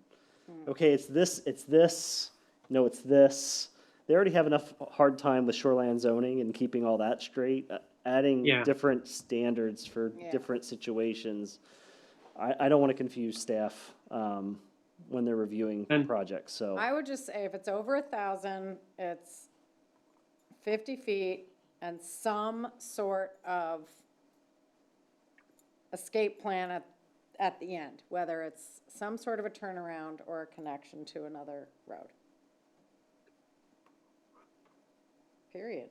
okay, it's this, no, it's this. They already have enough hard time with shoreline zoning and keeping all that straight. Adding Yeah. different standards for Yeah. different situations. I don't want to confuse staff when they're reviewing And- projects, so. I would just say if it's over 1,000, it's 50 feet and some sort of escape plan at the end, whether it's some sort of a turnaround or a connection to another road. Period.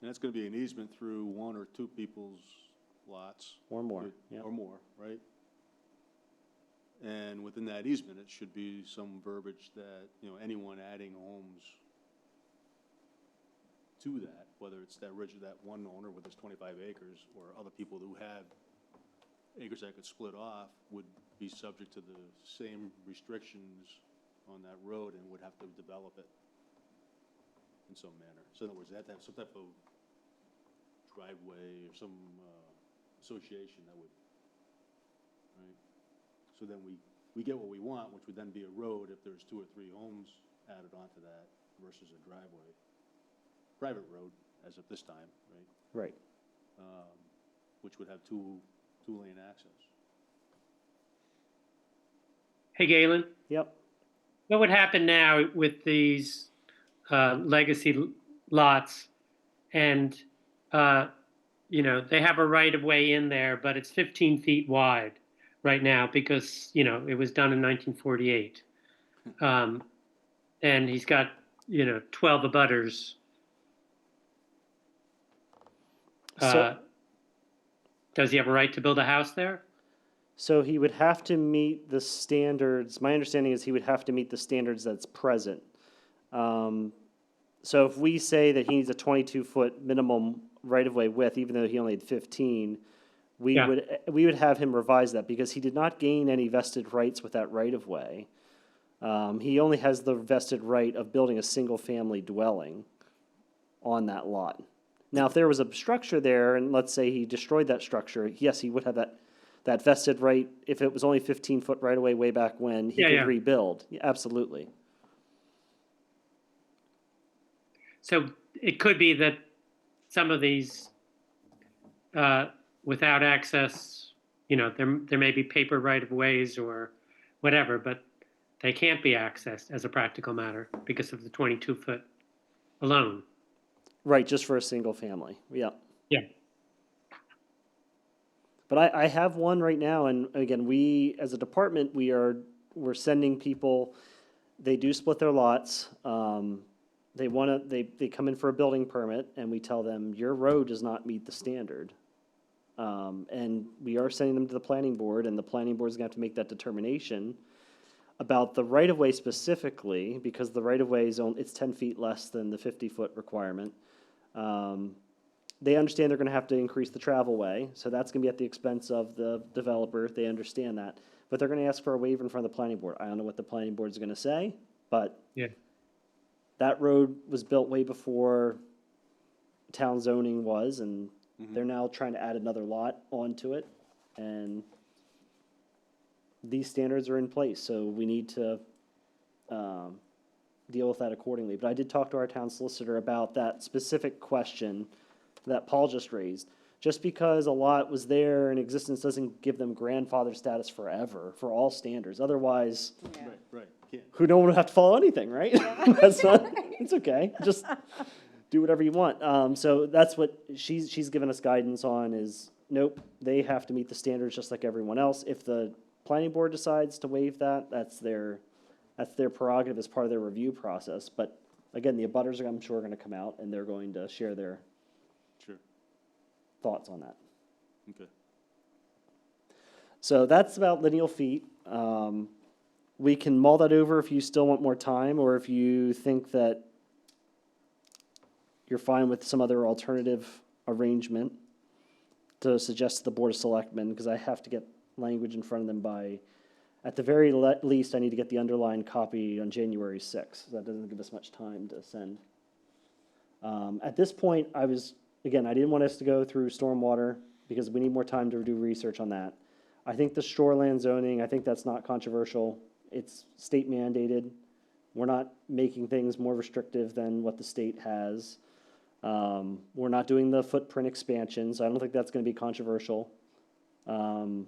And that's going to be an easement through one or two people's lots. Or more, yeah. Or more, right? And within that easement, it should be some verbiage that, anyone adding homes to that, whether it's that one owner with his 25 acres or other people who have acres that could split off would be subject to the same restrictions on that road and would have to develop it. in some manner. So in other words, they have to have some type of driveway or some association that would, right? So then we get what we want, which would then be a road if there's 2 or 3 homes added onto that versus a driveway. Private road, as of this time, right? Right. Which would have two-lane access. Hey, Galen, Yep. what would happen now with these legacy lots? And, they have a right of way in there, but it's 15 feet wide right now because, it was done in 1948. And he's got, 12 abutters. Does he have a right to build a house there? So he would have to meet the standards, my understanding is he would have to meet the standards that's present. So if we say that he needs a 22-foot minimum right-of-way width, even though he only had 15, we would have him revise that because he did not gain any vested rights with that right-of-way. He only has the vested right of building a single-family dwelling on that lot. Now, if there was a structure there, and let's say he destroyed that structure, yes, he would have that vested right. If it was only 15-foot right-of-way way back when, he could rebuild. Yeah, absolutely. So it could be that some of these without access, there may be paper right-of-ways or whatever, but they can't be accessed as a practical matter because of the 22-foot alone. Right, just for a single family. Yeah. Yeah. But I have one right now, and again, we, as a department, we're sending people, they do split their lots. They come in for a building permit, and we tell them, your road does not meet the standard. And we are sending them to the planning board, and the planning board is going to have to make that determination about the right-of-way specifically, because the right-of-way it's 10 feet less than the 50-foot requirement. They understand they're going to have to increase the travel way, so that's going to be at the expense of the developer. They understand that. But they're going to ask for a waiver in front of the planning board. I don't know what the planning board is going to say, but that road was built way before town zoning was, and they're now trying to add another lot onto it. And these standards are in place, so we need to deal with that accordingly. But I did talk to our town solicitor about that specific question that Paul just raised. Just because a lot was there in existence doesn't give them grandfather status forever for all standards. Otherwise, Right. Can't. who don't want to have to follow anything, right? That's not, it's okay. Just do whatever you want. So that's what she's given us guidance on is, nope, they have to meet the standards just like everyone else. If the planning board decides to waive that, that's their prerogative as part of their review process. But again, the abutters, I'm sure, are going to come out and they're going to share their thoughts on that. Okay. So that's about lineal feet. We can mull that over if you still want more time, or if you think that you're fine with some other alternative arrangement to suggest to the Board of Selectmen, because I have to get language in front of them by, at the very least, I need to get the underlined copy on January 6th. That doesn't give us much time to send. At this point, again, I didn't want us to go through stormwater because we need more time to do research on that. I think the shoreland zoning, I think that's not controversial. It's state mandated. We're not making things more restrictive than what the state has. We're not doing the footprint expansion, so I don't think that's going to be controversial. And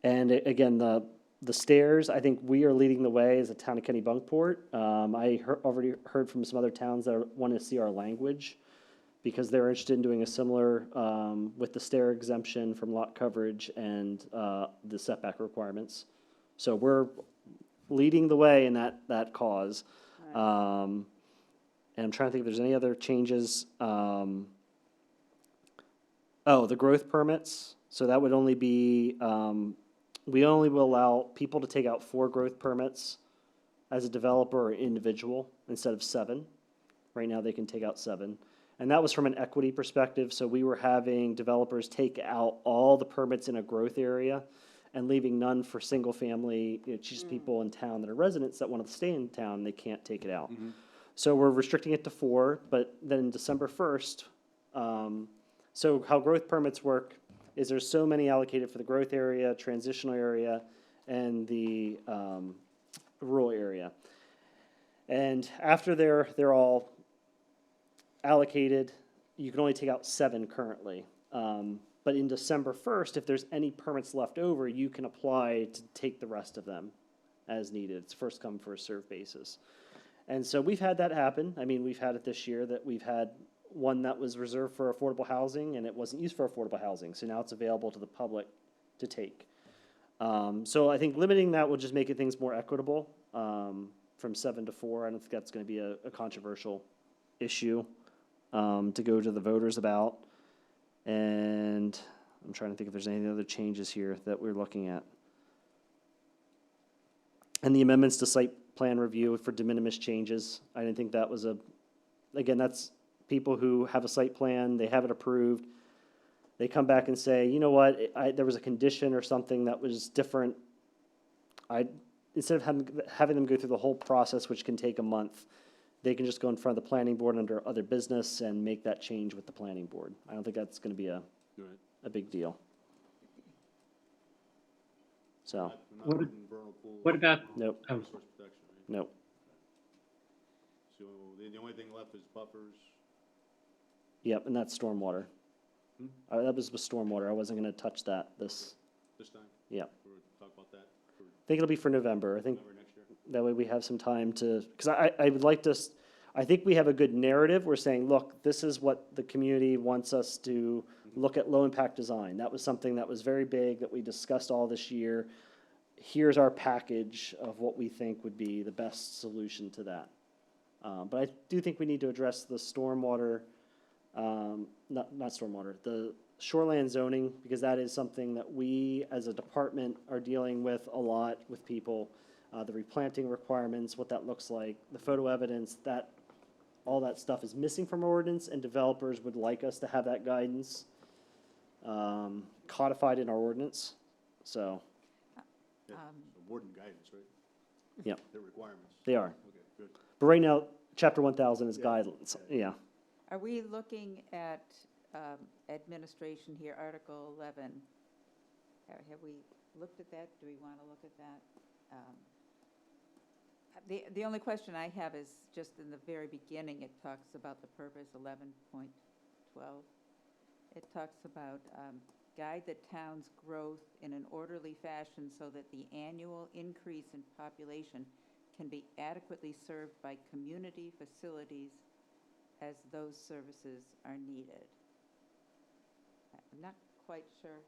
again, the stairs, I think we are leading the way as a town of Kennebunkport. I already heard from some other towns that want to see our language because they're interested in doing a similar with the stair exemption from lot coverage and the setback requirements. So we're leading the way in that cause. And I'm trying to think if there's any other changes. The growth permits. So that would only be, we only will allow people to take out 4 growth permits as a developer or individual instead of 7. Right now they can take out 7. And that was from an equity perspective. So we were having developers take out all the permits in a growth area and leaving none for single family, just people in town that are residents that want to stay in town, they can't take it out. So we're restricting it to 4, but then December 1st, so how growth permits work is there's so many allocated for the growth area, transitional area, and the rural area. And after they're all allocated, you can only take out 7 currently. But in December 1st, if there's any permits left over, you can apply to take the rest of them as needed. It's first come, first served basis. And so we've had that happen. I mean, we've had it this year that we've had one that was reserved for affordable housing and it wasn't used for affordable housing. So now it's available to the public to take. So I think limiting that will just make things more equitable from 7 to 4. I don't think that's going to be a controversial issue to go to the voters about. And I'm trying to think if there's any other changes here that we're looking at. And the amendments to site plan review for de minimis changes. I didn't think that was again, that's people who have a site plan, they have it approved. They come back and say, you know what, there was a condition or something that was different. Instead of having them go through the whole process, which can take a month, they can just go in front of the planning board under other business and make that change with the planning board. I don't think that's going to be a big deal. So, What about, nope, Resource protection, right? nope. So the only thing left is buffers. Yep, and that's stormwater. That was with stormwater. I wasn't going to touch that This time? Yeah. We'll talk about that for I think it'll be for November. I think November next year. that way we have some time to, because I would like to, I think we have a good narrative. We're saying, look, this is what the community wants us to look at, low impact design. That was something that was very big that we discussed all this year. Here's our package of what we think would be the best solution to that. But I do think we need to address the stormwater, not stormwater, the shoreline zoning, because that is something that we as a department are dealing with a lot with people. The replanting requirements, what that looks like, the photo evidence, that all that stuff is missing from our ordinance, and developers would like us to have that guidance codified in our ordinance. So, So warden guidance, right? Yep. Their requirements. they are. Okay, good. But right now, Chapter 1000 is Yeah. guidelines. Yeah. Are we looking at administration here, Article 11? Have we looked at that? Do we want to look at that? The only question I have is just in the very beginning, it talks about the purpose, 11.12. It talks about guide the town's growth in an orderly fashion so that the annual increase in population can be adequately served by community facilities as those services are needed. I'm not quite sure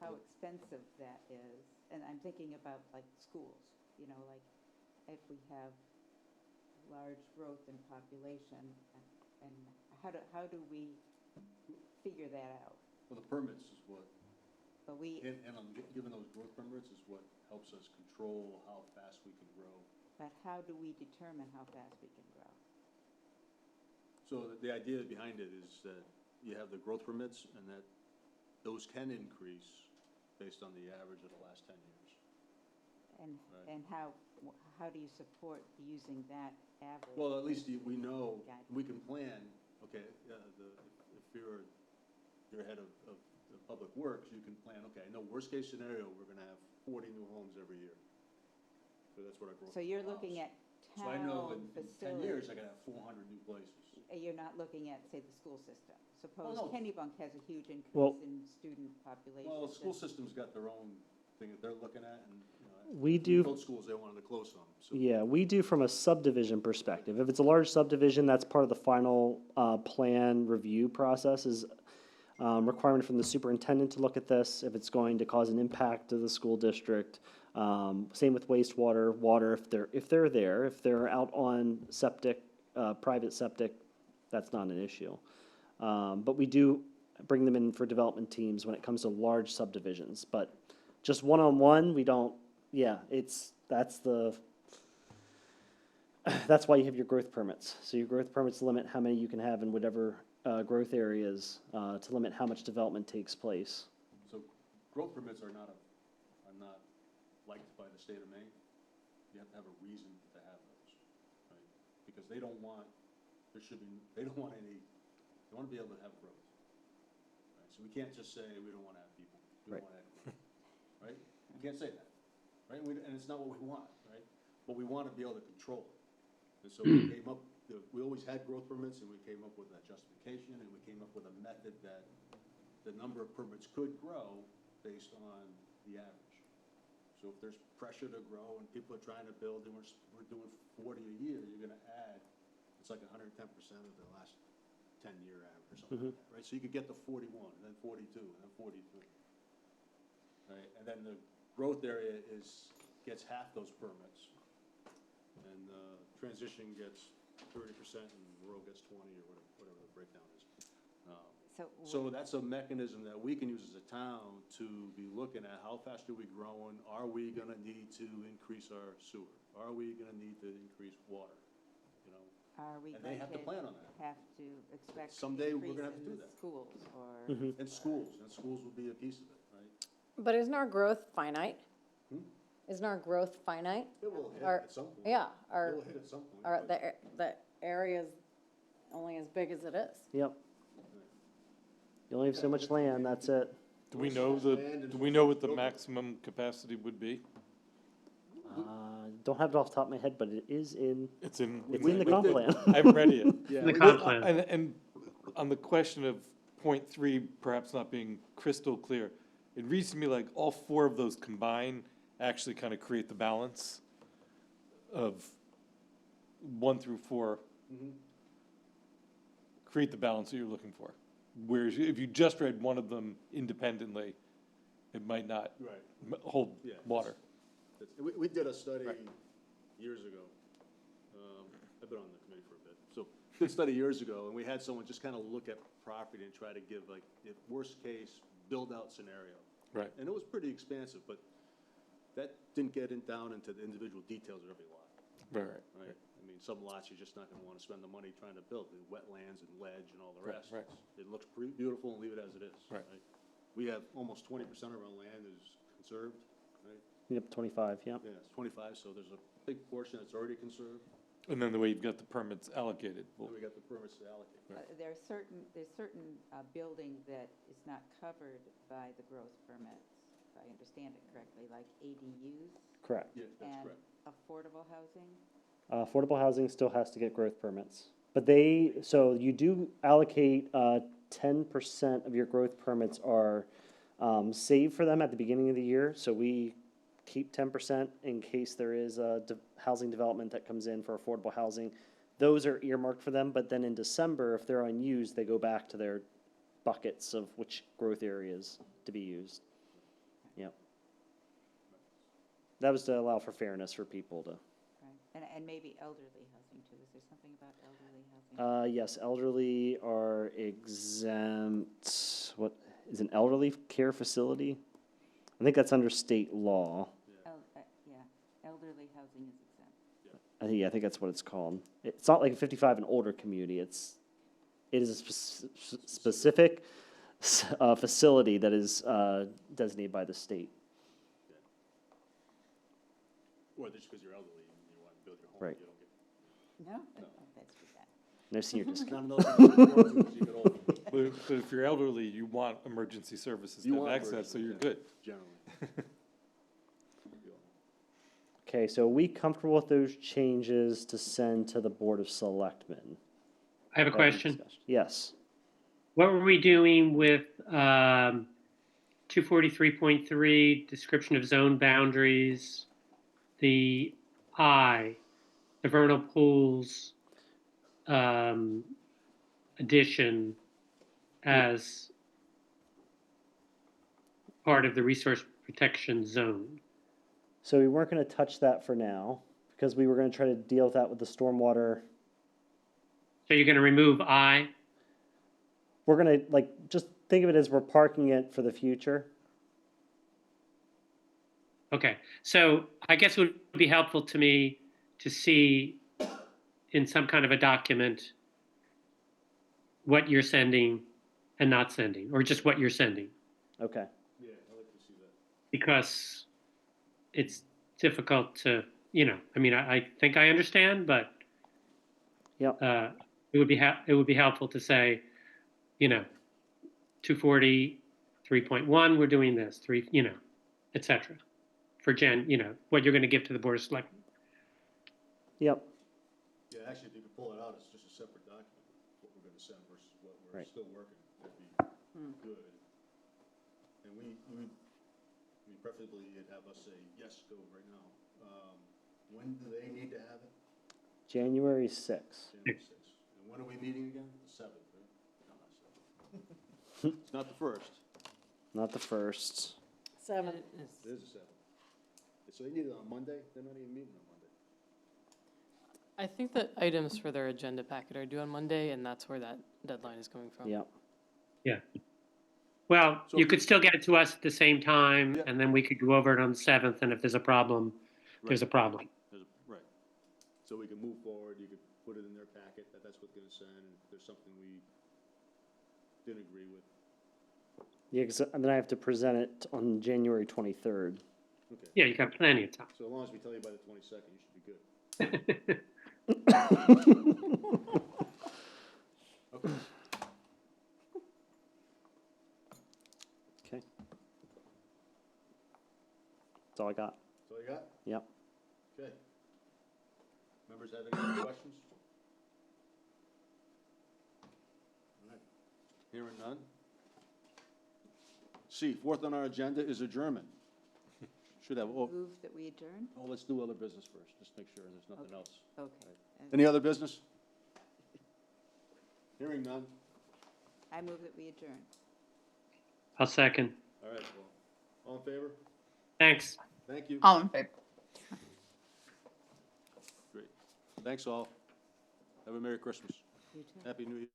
how expensive that is. And I'm thinking about like schools, you know, like if we have large growth in population and how do we figure that out? Well, the permits is what, But we, and given those growth permits is what helps us control how fast we can grow. but how do we determine how fast we can grow? So the idea behind it is that you have the growth permits and that those can increase based on the average of the last 10 years. And, Right. and how do you support using that average? Well, at least we know, Guide. we can plan, okay, if you're head of the public works, you can plan, okay, I know worst case scenario, we're gonna have 40 new homes every year. So that's what our growth. So you're allows. looking at So I know town in 10 years, facilities. I gotta have 400 new places. You're not looking at, say, the school system. Suppose no. Kennebunk has a huge Well- increase in student population. Well, the school system's got their own thing that they're looking at, and, you know, We do. both schools, they wanted to close some, so. Yeah, we do from a subdivision perspective. If it's a large subdivision, that's part of the final plan review process is requirement from the superintendent to look at this, if it's going to cause an impact to the school district. Same with wastewater, water, if they're out on septic, private septic, that's not an issue. But we do bring them in for development teams when it comes to large subdivisions. But just one-on-one, we don't, that's why you have your growth permits. So your growth permits limit how many you can have in whatever growth areas to limit how much development takes place. So growth permits are not liked by the state of Maine. You have to have a reason to have those, right? Because they don't want, they don't want any, they want to be able to have growth. Right? So we can't just say, we don't want to have people, we don't want to have growth, right? We can't say that, right? And it's not what we want, right? But we want to be able to control it. And so we came up, we always had growth permits, and we came up with that justification, and we came up with a method that the number of permits could grow based on the average. So if there's pressure to grow and people are trying to build, and we're doing 40 a year, you're gonna add, it's like 110% of the last 10-year average or something like that, right? So you could get to 41, and then 42, and then 43, right? And then the growth area gets half those permits, and transition gets 30%, and rural gets 20, or whatever the breakdown is. So that's a mechanism that we can use as a town to be looking at how fast are we growing? Are we gonna need to increase our sewer? Are we gonna need to increase water? You know, Are we and they going have to plan on that. have to expect Someday we're increase gonna have to in do the that. schools or? And schools will be a piece of it, right? But isn't our growth finite? Hmm? Isn't our growth finite? It will hit Our- at some point. Yeah, It will hit at some point. our, but- the area's only as big as it is. Yep. You only have so much land, that's it. Do we know what the maximum capacity would be? Don't have it off the top of my head, but it is in, It's in. it's in the comp plan. I haven't read it Yeah, The we comp did- plan. And on the question of .3 perhaps not being crystal clear, it reads to me like all four of those combined actually kind of create the balance of 1 through 4. Create the balance that you're looking for. Whereas if you just read one of them independently, it might not Right. hold Yeah. water. We did a study Right. years ago. I've been on the committee for a bit. So, did a study years ago, and we had someone just kind of look at property and try to give like, if worst case, build out scenario. Right. And it was pretty expansive, but that didn't get down into the individual details of every lot, Right. right? I mean, some lots you're just not gonna wanna spend the money trying to build, the wetlands and ledge and all the Right, rest. right. It looks pretty beautiful, and leave it as it is. Right. We have almost 20% of our land is conserved, right? Yep, 25, yep. Yeah, it's 25, so there's a big portion that's already conserved, And then the way you've got the permits allocated. and we got the permits to allocate. There's certain building that is not covered by the growth permits, if I understand it correctly, like ADUs Correct. Yeah, that's and correct. affordable housing? Affordable housing still has to get growth permits. But so you do allocate 10% of your growth permits are saved for them at the beginning of the year. So we keep 10% in case there is a housing development that comes in for affordable housing. Those are earmarked for them, but then in December, if they're unused, they go back to their buckets of which growth areas to be used. Yep. That was to allow for fairness for people to. Right, and maybe elderly housing too. Is there something about elderly housing? Yes, elderly are exempt. What is an elderly care facility? I think that's under state law. Yeah, elderly housing is exempt. I think that's what it's called. It's not like a 55 and older community. It is a specific facility that is designated by the state. Or just because you're elderly and you want to build your home, Right. you don't get. No? That's too bad. No senior discount. None of those things you go to as you get older, But if you're elderly, you want emergency services You to have want access, so emergency, you're yeah. good. generally. Okay, so are we comfortable with those changes to send to the Board of Selectmen? I have a That we question. discussed. Yes. What were we doing with 243.3, description of zone boundaries, the I, the vernal pools addition as part of the resource protection zone? So we weren't going to touch that for now because we were going to try to deal with that with the stormwater. So you're going to remove I? We're going to just think of it as we're parking it for the future. Okay, so I guess it would be helpful to me to see in some kind of a document what you're sending and not sending, or just what you're sending, Okay. Yeah, I like to see that. because it's difficult to, I mean, I think I understand, but Yep. It would be helpful to say, 240, 3.1, we're doing this, et cetera. For what you're going to give to the Board of Selectmen. Yep. Yeah, actually, if you could pull it out, it's just a separate document, what we're gonna send versus what we're Right. still working, that'd be good. And we preferably you'd have us say, yes, go right now. When do they need to have it? January 6th. January 6th. And when are we meeting again? The 7th, right? No, not 7th. It's not the 1st, Not the 1st. 7. it is the 7th. So they need it on Monday? They're not even meeting on Monday. I think that items for their agenda packet are due on Monday, and that's where that deadline is coming from. Yep. Well, So you if could still get it to us at the same time, Yeah. and then we could go over it on the 7th, and if there's a problem, there's a problem. Right. So we can move forward, you could put it in their packet, that's what they're gonna send, and if there's something we didn't agree with. Yeah, 'cause and then I have to present it on January 23rd. Okay, Yeah, you got plenty of time. so as long as we tell you by the 22nd, you should be good. Okay. Okay. That's all I got. That's all you got? Yep. Okay. Members have any other questions? All right. Hearing none. C, fourth on our agenda is adjournment. Should have, Move that we adjourn? let's do other business first, just make sure there's nothing else. Okay. Any other business? Hearing none. I move that we adjourn. I'll second. All right, well, all in favor? Thanks. Thank you. All in favor? Great. Thanks all. Have a Merry Christmas. You too. Happy New Year.